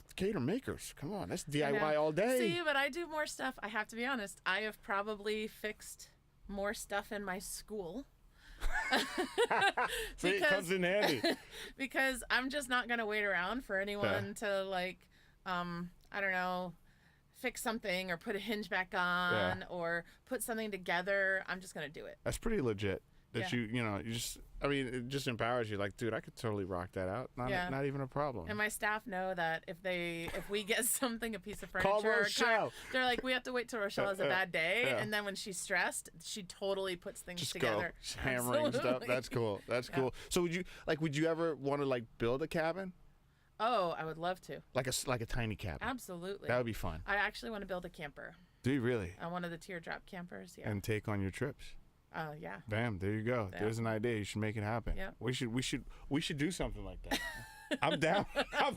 Speaker 2: Decatur makers. Come on, that's DIY all day.
Speaker 3: See, but I do more stuff. I have to be honest. I have probably fixed more stuff in my school.
Speaker 2: See, it comes in handy.
Speaker 3: Because I'm just not gonna wait around for anyone to like, I don't know, fix something or put a hinge back on or put something together. I'm just gonna do it.
Speaker 2: That's pretty legit. That you just, I mean, it just empowers you. Like, dude, I could totally rock that out. Not even a problem.
Speaker 3: And my staff know that if we get something, a piece of furniture,
Speaker 2: call Rochelle.
Speaker 3: They're like, we have to wait till Rochelle has a bad day, and then when she's stressed, she totally puts things
Speaker 2: just
Speaker 3: together.
Speaker 2: Just hammering stuff. That's cool. That's cool. So would you ever want to like build a cabin?
Speaker 3: Oh, I would love to.
Speaker 2: Like a tiny cabin.
Speaker 3: Absolutely.
Speaker 2: That would be fun.
Speaker 3: I actually want to build a camper.
Speaker 2: Do you really?
Speaker 3: One of the teardrop campers. Yeah.
Speaker 2: And take on your trips.
Speaker 3: Yeah.
Speaker 2: Bam! There you go.
Speaker 3: Yeah.
Speaker 2: There's an idea. You should make it happen.
Speaker 3: Yep.
Speaker 2: We should do something like that. I'm down. I'm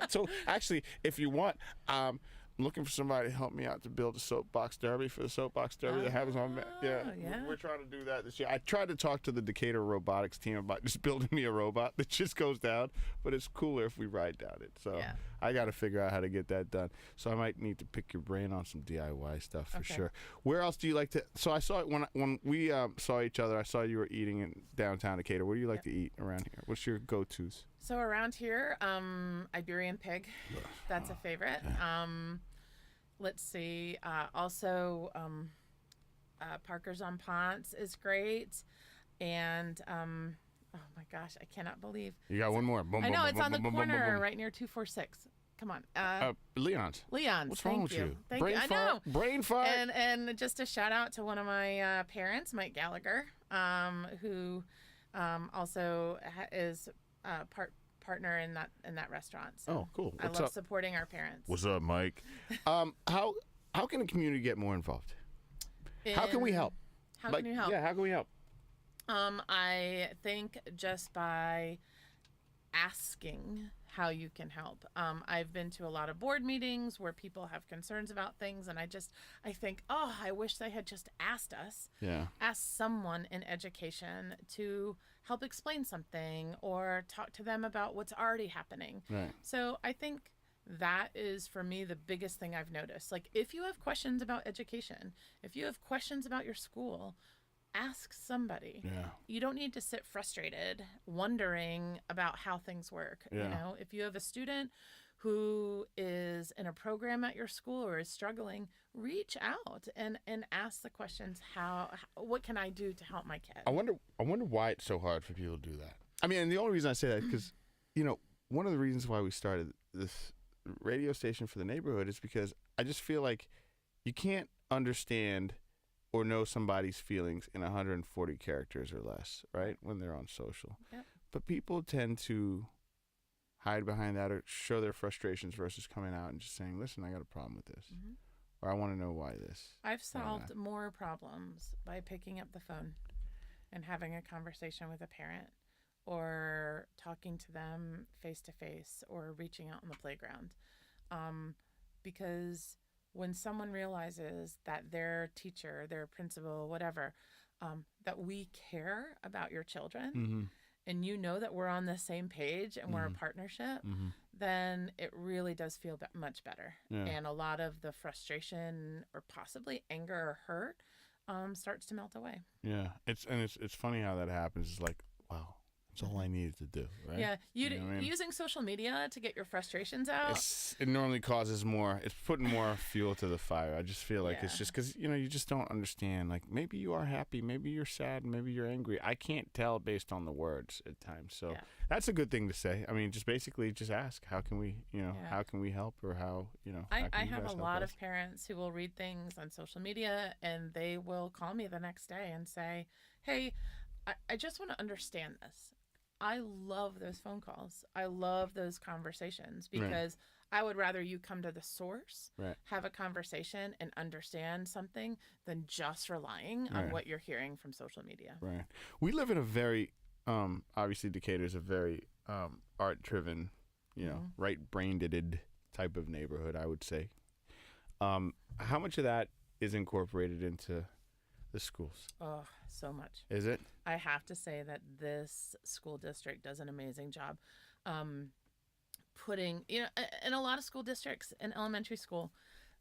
Speaker 2: totally. Actually, if you want, I'm looking for somebody to help me out to build a soapbox derby for the soapbox derby that happens on. Yeah. We're trying to do that this year. I tried to talk to the Decatur robotics team about just building me a robot that just goes down, but it's cooler if we ride down it. So I got to figure out how to get that done. So I might need to pick your brain on some DIY stuff for sure. Where else do you like to? So I saw it when we saw each other. I saw you were eating in downtown Decatur. Where do you like to eat around here? What's your go-tos?
Speaker 3: So around here, Iberian pig. That's a favorite. Let's see. Also, Parker's on Ponce is great. And, oh my gosh, I cannot believe.
Speaker 2: You got one more. Boom,
Speaker 3: I know,
Speaker 2: boom,
Speaker 3: it's
Speaker 2: boom,
Speaker 3: on the
Speaker 2: boom,
Speaker 3: corner
Speaker 2: boom, boom.
Speaker 3: right near 246. Come on.
Speaker 2: Leon's.
Speaker 3: What's
Speaker 2: wrong with you?
Speaker 3: Thank
Speaker 2: Brain
Speaker 3: you.
Speaker 2: fart?
Speaker 3: I know.
Speaker 2: Brain fart.
Speaker 3: And just a shout out to one of my parents, Mike Gallagher, who also is partner in that restaurant. So
Speaker 2: oh, cool. What's
Speaker 3: I love
Speaker 2: up?
Speaker 3: supporting our parents.
Speaker 2: What's up, Mike? How can the community get more involved? How can we help?
Speaker 3: How can you help?
Speaker 2: Yeah, how can we help?
Speaker 3: I think just by asking how you can help. I've been to a lot of board meetings where people have concerns about things, and I think, oh, I wish they had just asked us.
Speaker 2: Yeah.
Speaker 3: Ask someone in education to help explain something or talk to them about what's already happening.
Speaker 2: Right.
Speaker 3: So I think that is, for me, the biggest thing I've noticed. Like, if you have questions about education, if you have questions about your school, ask somebody.
Speaker 2: Yeah.
Speaker 3: You don't need to sit frustrated wondering about how things work.
Speaker 2: Yeah.
Speaker 3: You know, if you have a student who is in a program at your school or is struggling, reach out and ask the questions. What can I do to help my kid?
Speaker 2: I wonder why it's so hard for people to do that. I mean, and the only reason I say that is because, you know, one of the reasons why we started this radio station for the neighborhood is because I just feel like you can't understand or know somebody's feelings in 140 characters or less, right? When they're on social.
Speaker 3: Yep.
Speaker 2: But people tend to hide behind that or show their frustrations versus coming out and just saying, listen, I got a problem with this.
Speaker 3: Mm-hmm.
Speaker 2: Or I want to know why this.
Speaker 3: I've solved more problems by picking up the phone and having a conversation with a parent or talking to them face to face or reaching out on the playground. Because when someone realizes that their teacher, their principal, whatever, that we care about your children,
Speaker 2: Mm-hmm.
Speaker 3: and you know that we're on the same page and we're a partnership,
Speaker 2: Mm-hmm.
Speaker 3: then it really does feel much better.
Speaker 2: Yeah.
Speaker 3: And a lot of the frustration or possibly anger or hurt starts to melt away.
Speaker 2: Yeah, it's funny how that happens. It's like, wow, that's all I needed to do, right?
Speaker 3: Yeah,
Speaker 2: You know what I mean?
Speaker 3: using social media to get your frustrations out.
Speaker 2: It normally causes more. It's putting more fuel to the fire. I just feel like it's
Speaker 3: Yeah.
Speaker 2: just because you just don't understand. Like maybe you are happy, maybe you're sad, maybe you're angry. I can't tell based on the words at times. So that's a good thing to say. I mean, just basically just ask, how can we, how can we help, or how can
Speaker 3: I
Speaker 2: you
Speaker 3: have
Speaker 2: guys
Speaker 3: a
Speaker 2: help
Speaker 3: lot
Speaker 2: us?
Speaker 3: of parents who will read things on social media and they will call me the next day and say, hey, I just want to understand this. I love those phone calls. I love those conversations because I would rather you come to the source, have a conversation, and understand something than just relying on what you're hearing from social media.
Speaker 2: Right. We live in a very, obviously Decatur is a very art-driven, right-brained type of neighborhood, I would say. How much of that is incorporated into the schools?
Speaker 3: Oh, so much.
Speaker 2: Is it?
Speaker 3: I have to say that this school district does an amazing job putting, in a lot of school districts in elementary school,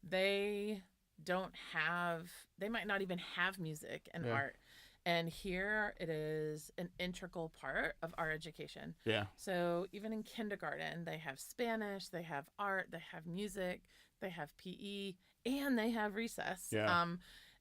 Speaker 3: they might not even have music and art. And here it is an integral part of our education. Yeah. So even in kindergarten, they have Spanish, they have art, they have music, they have PE, and they have recess. Yeah.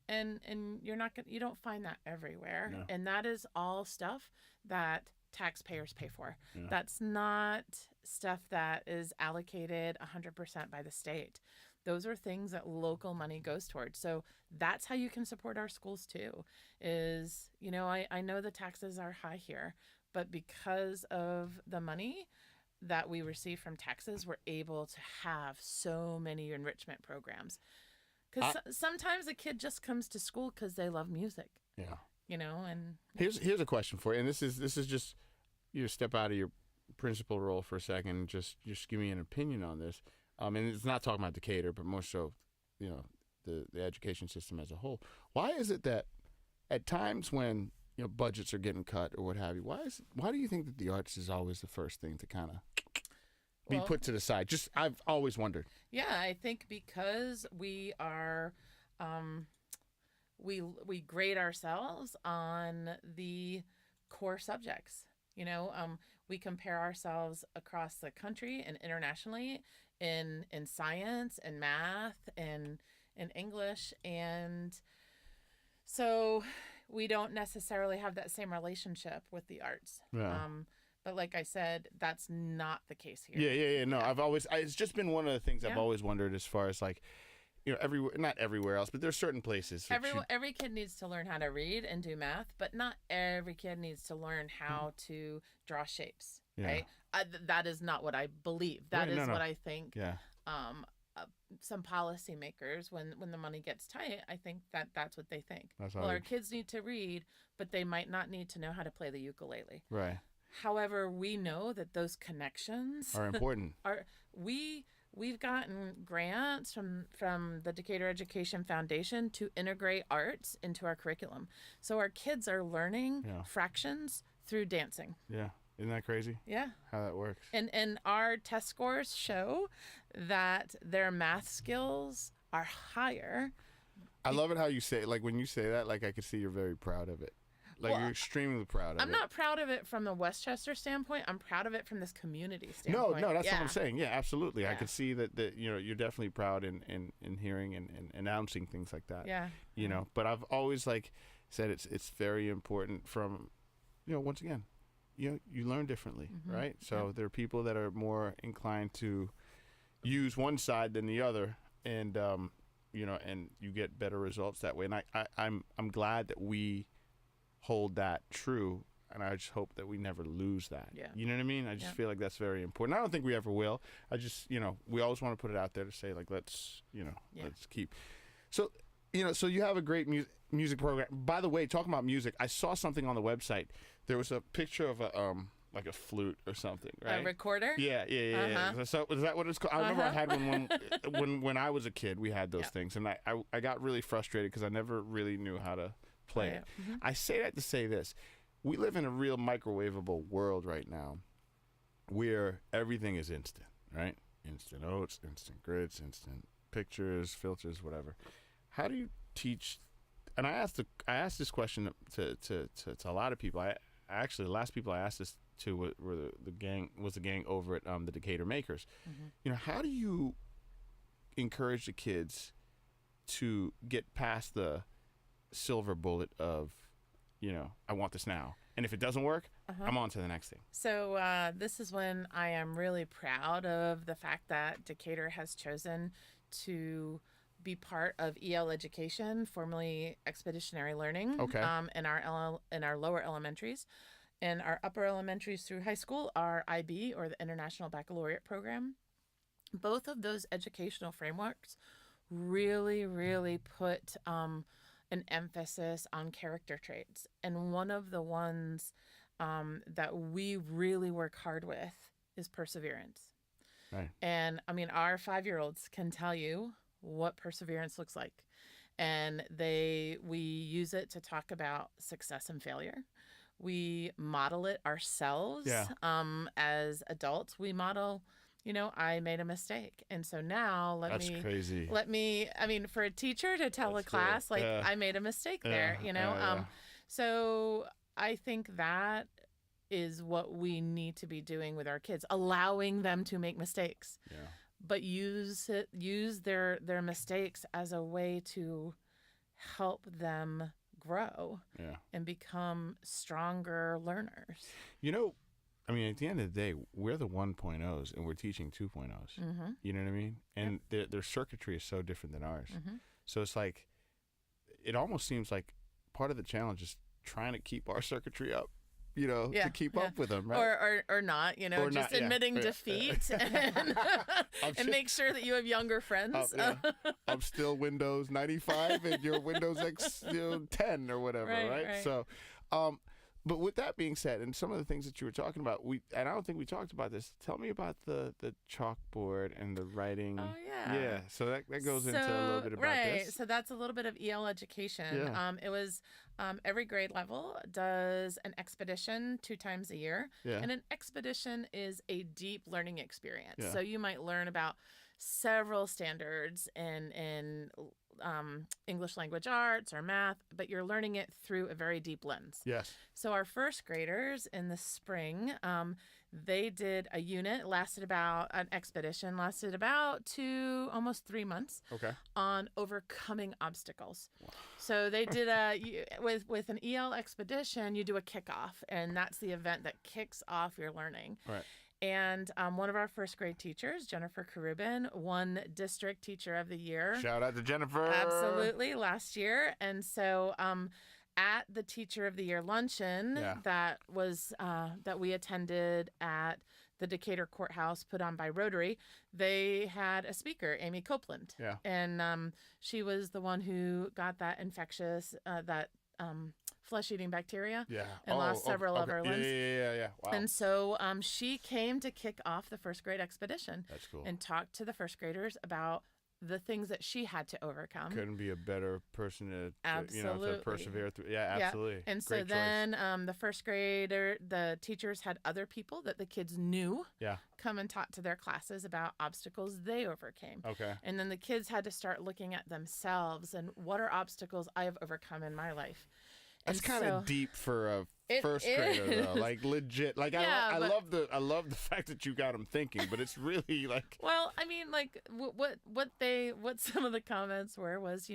Speaker 3: And you don't find that everywhere. No. And that is all stuff that taxpayers pay for. Yeah. That's not stuff that is allocated 100% by the state. Those are things that local money goes towards. So that's how you can support our schools too, is, I know the taxes are high here, but because of the money that we receive from taxes, we're able to have so many enrichment programs. Because sometimes a kid just comes to school because they love music. Yeah. And
Speaker 2: here's a question for you, and this is just step out of your principal role for a second and just give me an opinion on this. And it's not talking about Decatur, but more so, the education system as a whole. Why is it that at times when budgets are getting cut or what have you, why do you think that the arts is always the first thing to kind of be put to the side? Just I've always wondered.
Speaker 3: Yeah, I think because we are, we grade ourselves on the core subjects. We compare ourselves across the country and internationally in science and math and in English, and so we don't necessarily have that same relationship with the arts. Yeah. But like I said, that's not the case here.
Speaker 2: Yeah. No, it's just been one of the things I've always wondered as far as like, everywhere, not everywhere else, but there's certain places.
Speaker 3: Every kid needs to learn how to read and do math, but not every kid needs to learn how to draw shapes, right? That is not what I believe. That is what I think. Yeah. Some policymakers, when the money gets tight, I think that's what they think. Our kids need to read, but they might not need to know how to play the ukulele. Right. However, we know that those connections
Speaker 2: are important.
Speaker 3: We've gotten grants from the Decatur Education Foundation to integrate arts into our curriculum. So our kids are learning fractions through dancing.
Speaker 2: Yeah. Isn't that crazy?
Speaker 3: Yeah.
Speaker 2: How that works.
Speaker 3: And our test scores show that their math skills are higher.
Speaker 2: I love it how you say it. Like when you say that, like I can see you're very proud of it. Like you're extremely proud of it.
Speaker 3: I'm not proud of it from the Westchester standpoint. I'm proud of it from this community standpoint.
Speaker 2: No, that's what I'm saying. Yeah, absolutely. Yeah. I could see that you're definitely proud in hearing and announcing things like that. Yeah. But I've always said it's very important from, once again, you learn differently, right? So there are people that are more inclined to use one side than the other, and and you get better results that way. And I'm glad that we hold that true, and I just hope that we never lose that. Yeah. You know what I mean? I just feel like that's very important. I don't think we ever will. I just, we always want to put it out there to say let's keep. So, so you have a great music program. By the way, talking about music, I saw something on the website. There was a picture of a like a flute or something, right?
Speaker 3: A recorder?
Speaker 2: Yeah. So is that what it's called? I remember I had one when I was a kid. We had those things, and I got really frustrated because I never really knew how to play it. I say that to say this. We live in a real microwavable world right now where everything is instant, right? Instant oats, instant grits, instant pictures, filters, whatever. How do you teach? And I asked this question to a lot of people. Actually, the last people I asked this to were the gang over at the Decatur Makers. How do you encourage the kids to get past the silver bullet of, I want this now, and if it doesn't work, I'm on to the next thing? So
Speaker 3: this is when I am really proud of the fact that Decatur has chosen to be part of EL education, formerly expeditionary learning, in our lower elementaries. And our upper elementaries through high school are IB, or the International Baccalaureate Program. Both of those educational frameworks really, really put an emphasis on character traits. And one of the ones that we really work hard with is perseverance.
Speaker 2: Right.
Speaker 3: And I mean, our 5-year-olds can tell you what perseverance looks like. And we use it to talk about success and failure. We model it ourselves. As adults. We model, I made a mistake. And so now
Speaker 2: That's crazy.
Speaker 3: For a teacher to tell a class, I made a mistake there, So I think that is what we need to be doing with our kids, allowing them to make mistakes.
Speaker 2: Yeah.
Speaker 3: But use their mistakes as a way to help them grow and become stronger learners.
Speaker 2: At the end of the day, we're the 1.0s and we're teaching 2.0s.
Speaker 3: Mm-hmm.
Speaker 2: You know what I mean? And their circuitry is so different than ours.
Speaker 3: Mm-hmm.
Speaker 2: So it's like, it almost seems like part of the challenge is trying to keep our circuitry up. To keep up with them, right?
Speaker 3: Or not,
Speaker 2: Or
Speaker 3: just
Speaker 2: not,
Speaker 3: admitting defeat and make sure that you have younger friends.
Speaker 2: I'm still Windows 95 and you're Windows X 10 or whatever, right? So, but with that being said, and some of the things that you were talking about, and I don't think we talked about this. Tell me about the chalkboard and the writing.
Speaker 3: Oh, yeah.
Speaker 2: Yeah, so that goes into a little bit about this.
Speaker 3: Right, so that's a little bit of EL education.
Speaker 2: Yeah.
Speaker 3: It was every grade level does an expedition 2 times a year.
Speaker 2: Yeah.
Speaker 3: And an expedition is a deep learning experience.
Speaker 2: Yeah.
Speaker 3: So you might learn about several standards in English language arts or math, but you're learning it through a very deep lens.
Speaker 2: Yes.
Speaker 3: So our first graders in the spring, they did a unit, an expedition lasted about 2, almost 3 months.
Speaker 2: Okay.
Speaker 3: On overcoming obstacles. Wow. So they did with an EL expedition, you do a kickoff, and that's the event that kicks off your learning.
Speaker 2: Right.
Speaker 3: And one of our first grade teachers, Jennifer Karubin, won District Teacher of the Year.
Speaker 2: Shout out to Jennifer.
Speaker 3: Absolutely, last year. And so at the Teacher of the Year luncheon that we attended at the Decatur Courthouse put on by Rotary, they had a speaker, Amy Copeland.
Speaker 2: Yeah.
Speaker 3: And she was the one who got that infectious, flesh-eating bacteria and lost several of her limbs.
Speaker 2: Yeah. Wow.
Speaker 3: And so she came to kick off the first grade expedition.
Speaker 2: That's cool.
Speaker 3: And talked to the first graders about the things that she had to overcome.
Speaker 2: Couldn't be a better person to persevere through. Yeah, absolutely.
Speaker 3: And so then the first grader, the teachers had other people that the kids knew come and talk to their classes about obstacles they overcame.
Speaker 2: Okay.
Speaker 3: And then the kids had to start looking at themselves and what are obstacles I have overcome in my life.
Speaker 2: That's kind of deep for a first grader, though. Like legit. Like I love the fact that you got them thinking, but it's really like.
Speaker 3: Well, I mean, like what some of the comments were was,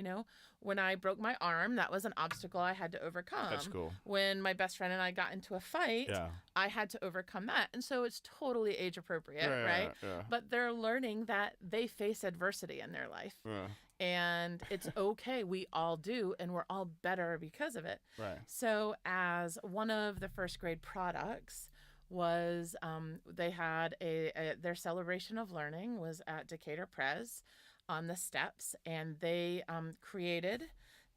Speaker 3: when I broke my arm, that was an obstacle I had to overcome.
Speaker 2: That's cool.
Speaker 3: When my best friend and I got into a fight, I had to overcome that, and so it's totally age appropriate, right?
Speaker 2: Yeah.
Speaker 3: But they're learning that they face adversity in their life.
Speaker 2: Yeah.
Speaker 3: And it's okay. We all do, and we're all better because of it.
Speaker 2: Right.
Speaker 3: So as one of the first grade products was they had their celebration of learning was at Decatur Pres on the steps, and they created,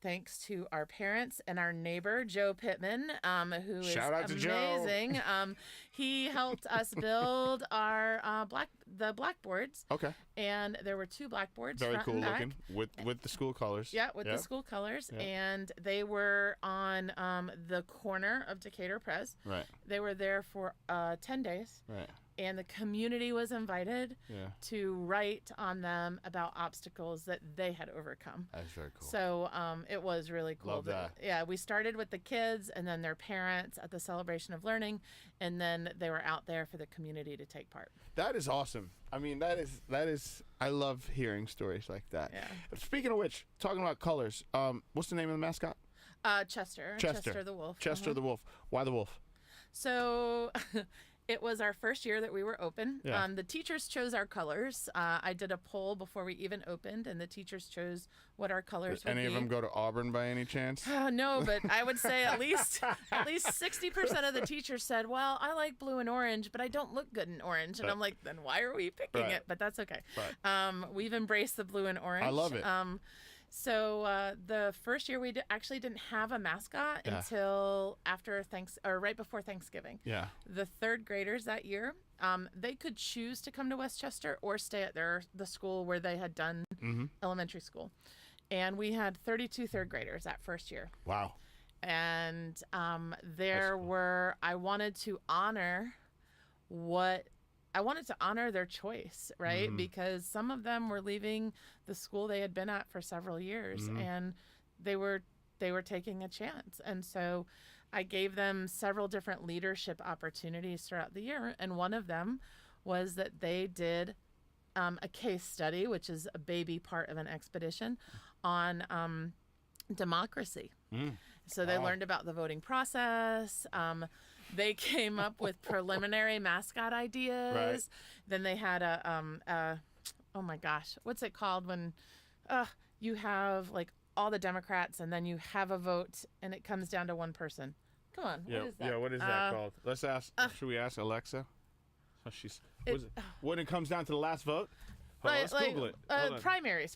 Speaker 3: thanks to our parents and our neighbor, Joe Pittman, who is amazing. He helped us build our the blackboards.
Speaker 2: Okay.
Speaker 3: And there were 2 blackboards.
Speaker 2: Very
Speaker 3: front
Speaker 2: cool
Speaker 3: and back.
Speaker 2: looking with the school colors.
Speaker 3: Yeah, with the school colors.
Speaker 2: Yeah.
Speaker 3: And they were on the corner of Decatur Pres.
Speaker 2: Right.
Speaker 3: They were there for 10 days.
Speaker 2: Right.
Speaker 3: And the community was invited to write on them about obstacles that they had overcome.
Speaker 2: That's very cool.
Speaker 3: So it was really cool.
Speaker 2: Love that.
Speaker 3: Yeah, we started with the kids and then their parents at the celebration of learning, and then they were out there for the community to take part.
Speaker 2: That is awesome. I mean, that is. I love hearing stories like that.
Speaker 3: Yeah.
Speaker 2: Speaking of which, talking about colors, what's the name of the mascot?
Speaker 3: Chester the wolf.
Speaker 2: Chester the wolf. Why the wolf?
Speaker 3: So It was our first year that we were open.
Speaker 2: Yeah.
Speaker 3: The teachers chose our colors. I did a poll before we even opened, and the teachers chose what our colors would be.
Speaker 2: Any of them go to Auburn by any chance?
Speaker 3: No, but I would say at least 60% of the teachers said, "Well, I like blue and orange, but I don't look good in orange." And I'm like, "Then why are we picking it?" But that's okay.
Speaker 2: Right.
Speaker 3: We've embraced the blue and orange.
Speaker 2: I love it.
Speaker 3: So the first year we actually didn't have a mascot until after right before Thanksgiving.
Speaker 2: Yeah.
Speaker 3: The third graders that year, they could choose to come to Westchester or stay at the school where they had done elementary school. And we had 32 third graders that first year.
Speaker 2: Wow.
Speaker 3: And I wanted to honor their choice, right? Because some of them were leaving the school they had been at for several years, and they were taking a chance. And so I gave them several different leadership opportunities throughout the year, and one of them was that they did a case study, which is a baby part of an expedition, on democracy. So they learned about the voting process. They came up with preliminary mascot ideas.
Speaker 2: Right.
Speaker 3: Then they had oh my gosh, what's it called when you have like all the Democrats and then you have a vote and it comes down to one person? Come on, what is that?
Speaker 2: Yeah, what is that called? Let's ask. Should we ask Alexa? When it comes down to the last vote? Let's Google it.
Speaker 3: Primary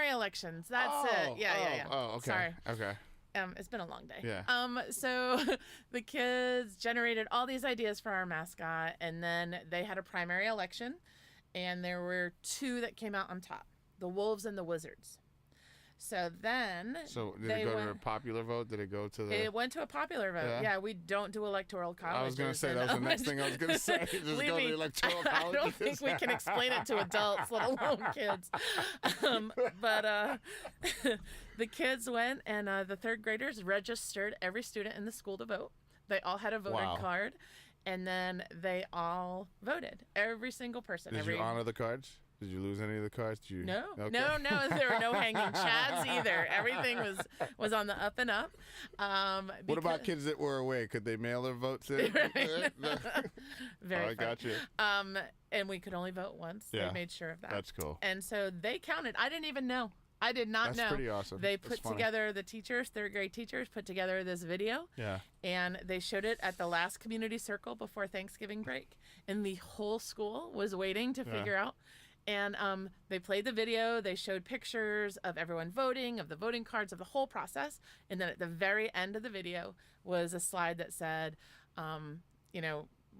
Speaker 3: elections. That's it. Yeah.
Speaker 2: Oh, okay.
Speaker 3: Sorry.
Speaker 2: Okay.
Speaker 3: It's been a long day.
Speaker 2: Yeah.
Speaker 3: So the kids generated all these ideas for our mascot, and then they had a primary election, and there were two that came out on top, the Wolves and the Wizards. So then
Speaker 2: did it go to a popular vote? Did it go to the...
Speaker 3: It went to a popular vote. Yeah, we don't do electoral colleges.
Speaker 2: I was going to say, that was the next thing I was going to say. Just go to the electoral colleges.
Speaker 3: I don't think we can explain it to adults, let alone kids. But the kids went, and the third graders registered every student in the school to vote. They all had a voting card, and then they all voted. Every single person.
Speaker 2: Did you honor the cards? Did you lose any of the cards?
Speaker 3: No.
Speaker 2: Okay.
Speaker 3: No. There were no hanging chads either. Everything was on the up and up.
Speaker 2: What about kids that were away? Could they mail their votes in?
Speaker 3: Very
Speaker 2: I got you.
Speaker 3: And we could only vote once.
Speaker 2: Yeah.
Speaker 3: They made sure of that.
Speaker 2: That's cool.
Speaker 3: And so they counted. I didn't even know. I did not know.
Speaker 2: That's pretty awesome.
Speaker 3: They put together, the teachers, third grade teachers, put together this video.
Speaker 2: Yeah.
Speaker 3: And they showed it at the last community circle before Thanksgiving break. And the whole school was waiting to figure out. And they played the video. They showed pictures of everyone voting, of the voting cards, of the whole process. And then at the very end of the video was a slide that said,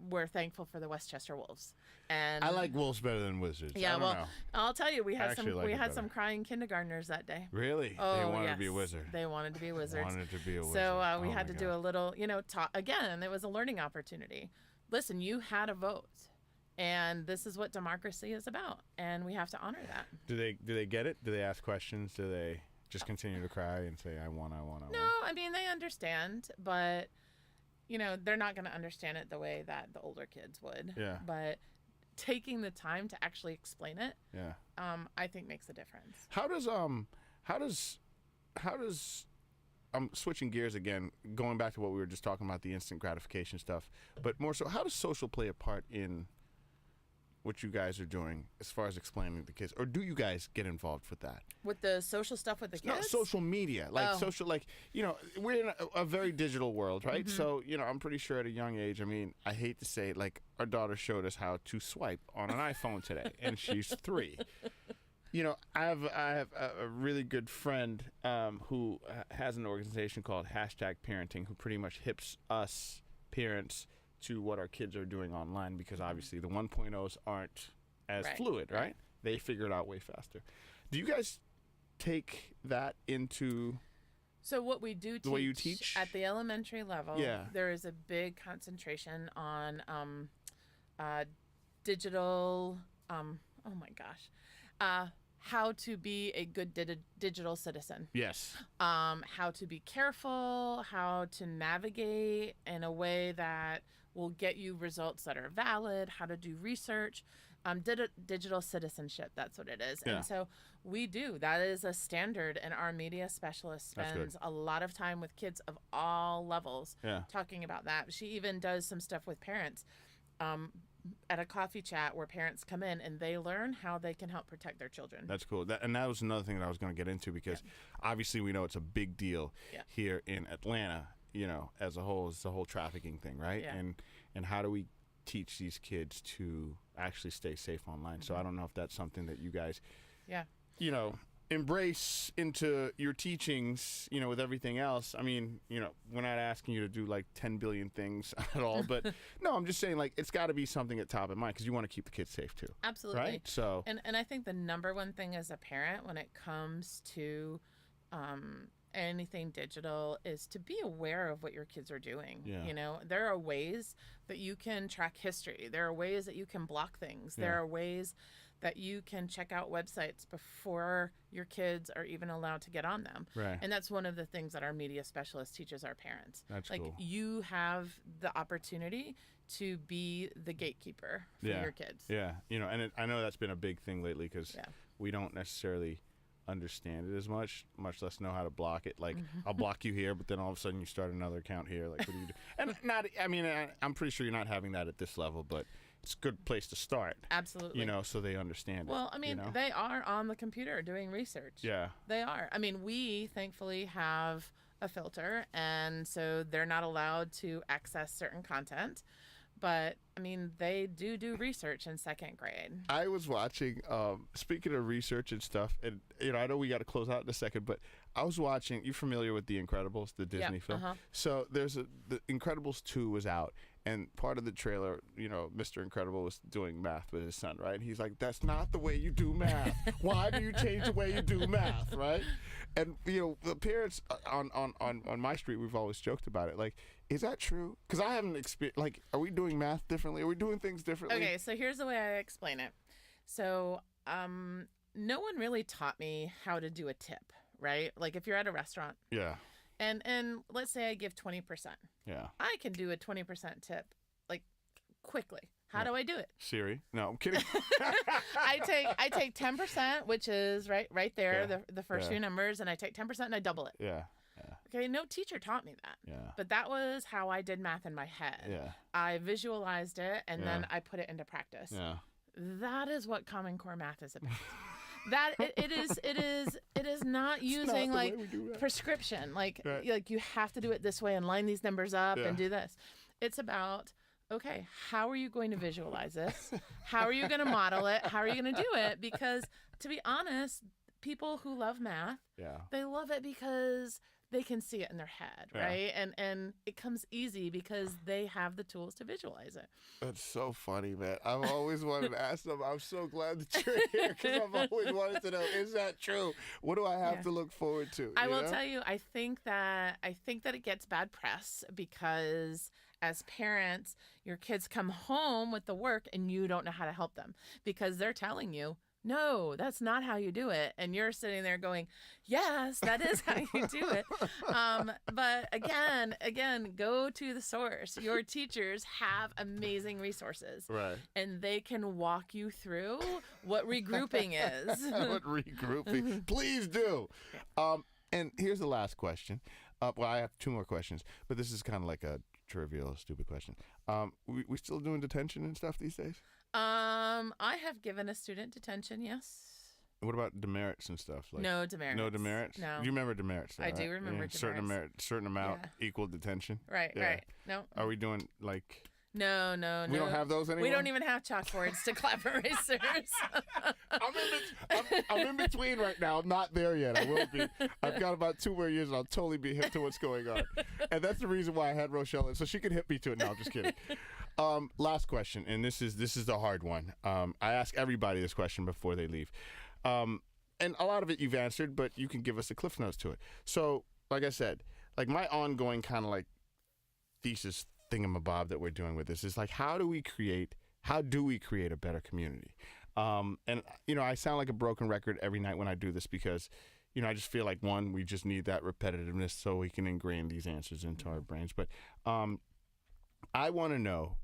Speaker 3: we're thankful for the Westchester Wolves. And
Speaker 2: I like Wolves better than Wizards.
Speaker 3: Yeah,
Speaker 2: I don't know.
Speaker 3: I'll tell you, we had
Speaker 2: like
Speaker 3: some crying kindergartners that day.
Speaker 2: Really?
Speaker 3: Oh,
Speaker 2: they wanted to be a wizard.
Speaker 3: They wanted to be wizards.
Speaker 2: So
Speaker 3: we had to do a little, again, it was a learning opportunity. Listen, you had a vote. And this is what democracy is about, and we have to honor that.
Speaker 2: Do they get it? Do they ask questions? Do they just continue to cry and say, I won?
Speaker 3: No, I mean, they understand, but, they're not going to understand it the way that the older kids would.
Speaker 2: Yeah.
Speaker 3: But taking the time to actually explain it, I think makes a difference.
Speaker 2: How does I'm switching gears again, going back to what we were just talking about, the instant gratification stuff, but more so, how does social play a part in what you guys are doing as far as explaining to the kids, or do you guys get involved with that?
Speaker 3: With the social stuff with the kids?
Speaker 2: No, social media, we're in a very digital world, right? So, I'm pretty sure at a young age, I hate to say it, our daughter showed us how to swipe on an iPhone today, and she's 3. I have a really good friend who has an organization called #Parenting, who pretty much hips us parents to what our kids are doing online, because obviously the 1.0s aren't as fluid, right? They figure it out way faster. Do you guys take that into
Speaker 3: So what we do
Speaker 2: the way you teach
Speaker 3: at the elementary level, there is a big concentration on digital, how to be a good digital citizen.
Speaker 2: Yes.
Speaker 3: How to be careful, how to navigate in a way that will get you results that are valid, how to do research. Digital citizenship, that's what it is.
Speaker 2: Yeah.
Speaker 3: And so we do. That is a standard, and our media specialist spends a lot of time with kids of all levels talking about that. She even does some stuff with parents. at a coffee chat where parents come in and they learn how they can help protect their children.
Speaker 2: That's cool. And that was another thing that I was going to get into, because obviously we know it's a big deal here in Atlanta, as a whole. It's the whole trafficking thing, right?
Speaker 3: Yeah.
Speaker 2: And how do we teach these kids to actually stay safe online? So I don't know if that's something that you guys, embrace into your teachings, with everything else. I mean, we're not asking you to do like 10 billion things at all, but no, I'm just saying, like, it's got to be something at top of mind, because you want to keep the kids safe too.
Speaker 3: Absolutely.
Speaker 2: Right? So,
Speaker 3: and I think the number one thing as a parent when it comes to anything digital is to be aware of what your kids are doing.
Speaker 2: Yeah.
Speaker 3: There are ways that you can track history. There are ways that you can block things.
Speaker 2: Yeah.
Speaker 3: There are ways that you can check out websites before your kids are even allowed to get on them.
Speaker 2: Right.
Speaker 3: And that's one of the things that our media specialist teaches our parents.
Speaker 2: That's
Speaker 3: like,
Speaker 2: cool.
Speaker 3: you have the opportunity to be the gatekeeper for your kids.
Speaker 2: Yeah. And I know that's been a big thing lately, because we don't necessarily understand it as much less know how to block it. Like, I'll block you here, but then all of a sudden you start another account here. Like, what do you do? And I'm pretty sure you're not having that at this level, but it's a good place to start.
Speaker 3: Absolutely.
Speaker 2: So they understand it.
Speaker 3: Well, they are on the computer doing research.
Speaker 2: Yeah.
Speaker 3: They are. We thankfully have a filter, and so they're not allowed to access certain content. But, they do research in second grade.
Speaker 2: I was watching, speaking of research and stuff, and, I know we got to close out in a second, but I was watching, you familiar with The Incredibles, the Disney film? So the Incredibles 2 was out, and part of the trailer, Mr. Incredible was doing math with his son, right? And he's like, that's not the way you do math. Why do you change the way you do math, right? And, the parents on my street, we've always joked about it. Like, is that true? Because I haven't experienced, like, are we doing math differently? Are we doing things differently?
Speaker 3: Okay, so here's the way I explain it. So, no one really taught me how to do a tip, right? Like, if you're at a restaurant. Yeah. And let's say I give 20%. Yeah. I can do a 20% tip, like, quickly. How do I do it?
Speaker 2: Siri. No, I'm kidding.
Speaker 3: I take 10%, which is right there, the first few numbers, and I take 10% and I double it. Yeah. Okay, no teacher taught me that. Yeah. But that was how I did math in my head. Yeah. I visualized it, and then I put it into practice. Yeah. That is what Common Core math is about. That it is not using not like prescription. Like you have to do it this way and line these numbers up and do this. It's about, okay, how are you going to visualize this? How are you going to model it? How are you going to do it? Because to be honest, people who love math, they love it because they can see it in their head, right? And it comes easy because they have the tools to visualize it.
Speaker 2: That's so funny, man. I've always wanted to ask them. I'm so glad that you're here, because I've always wanted to know, is that true? What do I have to look forward to?
Speaker 3: I will tell you, I think that it gets bad press because as parents, your kids come home with the work and you don't know how to help them because they're telling you, no, that's not how you do it. And you're sitting there going, yes, that is how you do it. But again, go to the source. Your teachers have amazing resources. Right. And they can walk you through what regrouping is.
Speaker 2: What regrouping? Please do. And here's the last question. Well, I have two more questions, but this is kind of like a trivial, stupid question. We still doing detention and stuff these days?
Speaker 3: I have given a student detention, yes.
Speaker 2: What about demerits and stuff? Like,
Speaker 3: no demerits.
Speaker 2: No demerits?
Speaker 3: No.
Speaker 2: You remember demerits, though,
Speaker 3: I
Speaker 2: right?
Speaker 3: do remember demerits.
Speaker 2: Certain amount equal detention?
Speaker 3: Right, right. No.
Speaker 2: Are we doing, like...
Speaker 3: No.
Speaker 2: We don't have those anymore?
Speaker 3: We don't even have chalkboards to clap erasers.
Speaker 2: I'm in between right now. I'm not there yet. I will be. I've got about 2 more years and I'll totally be hip to what's going on. And that's the reason why I had Rochelle in, so she could hit me to it. No, I'm just kidding. Last question, and this is the hard one. I ask everybody this question before they leave. And a lot of it you've answered, but you can give us a cliff notes to it. So, like I said, like my ongoing kind of like thesis thingamabob that we're doing with this is like, how do we create a better community? And, I sound like a broken record every night when I do this because, I just feel like, one, we just need that repetitiveness so we can ingrain these answers into our brains. But I want to know,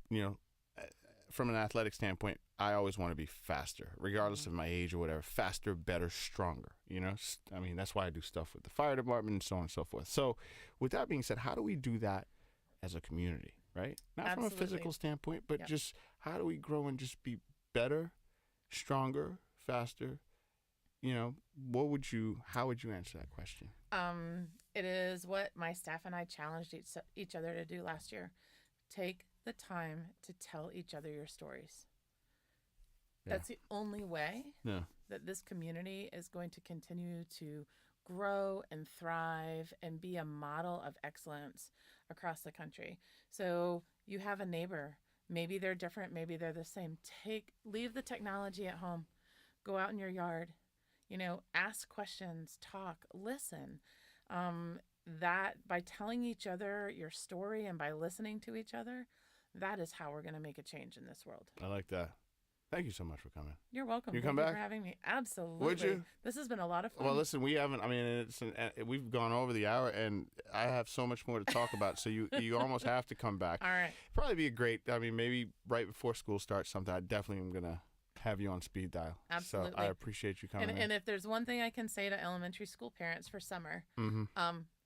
Speaker 2: from an athletic standpoint, I always want to be faster, regardless of my age or whatever. Faster, better, stronger, I mean, that's why I do stuff with the fire department and so on and so forth. So with that being said, how do we do that as a community, right? Not
Speaker 3: Absolutely.
Speaker 2: from a physical standpoint, but
Speaker 3: Yep.
Speaker 2: just how do we grow and just be better, stronger, faster? You know, how would you answer that question?
Speaker 3: It is what my staff and I challenged each other to do last year. Take the time to tell each other your stories.
Speaker 2: Yeah.
Speaker 3: That's the only way
Speaker 2: Yeah.
Speaker 3: that this community is going to continue to grow and thrive and be a model of excellence across the country. So you have a neighbor. Maybe they're different. Maybe they're the same. Leave the technology at home. Go out in your yard. You know, ask questions, talk, listen. That by telling each other your story and by listening to each other, that is how we're going to make a change in this world.
Speaker 2: I like that. Thank you so much for coming.
Speaker 3: You're welcome.
Speaker 2: You
Speaker 3: Thank
Speaker 2: come
Speaker 3: you
Speaker 2: back?
Speaker 3: for having me. Absolutely.
Speaker 2: Would you?
Speaker 3: This has been a lot of fun.
Speaker 2: Well, listen, we haven't. I mean, we've gone over the hour, and I have so much more to talk about. So you almost have to come back.
Speaker 3: All right.
Speaker 2: Probably be a great. I mean, maybe right before school starts, sometime. I definitely am gonna have you on speed dial.
Speaker 3: Absolutely.
Speaker 2: So I appreciate you coming.
Speaker 3: And if there's one thing I can say to elementary school parents for summer,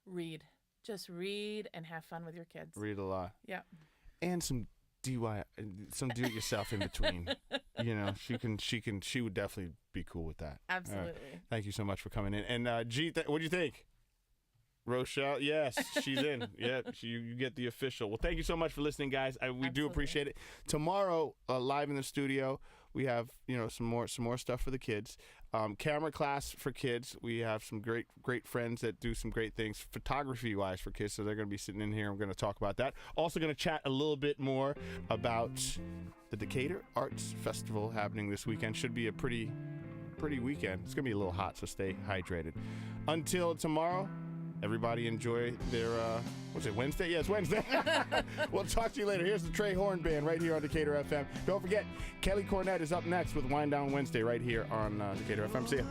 Speaker 3: read. Just read and have fun with your kids.
Speaker 2: Read a lot.
Speaker 3: Yeah.
Speaker 2: And some some do it yourself in between. You know, she would definitely be cool with that.
Speaker 3: Absolutely.
Speaker 2: Right. Thank you so much for coming in. And G, what do you think? Rochelle, yes, she's in. Yeah, you get the official. Well, thank you so much for listening, guys. We do appreciate it. Tomorrow, live in the studio, we have some more stuff for the kids. Camera class for kids. We have some great friends that do some great things photography wise for kids. So they're going to be sitting in here. I'm going to talk about that. Also going to chat a little bit more about the Decatur Arts Festival happening this weekend. Should be a pretty weekend. It's going to be a little hot, so stay hydrated. Until tomorrow. Everybody enjoy their, what's it, Wednesday? Yeah, it's Wednesday. We'll talk to you later. Here's the Trey Horn Band right here on Decatur FM. Don't forget, Kelly Cornett is up next with Wind Down Wednesday right here on Decatur FM. See ya.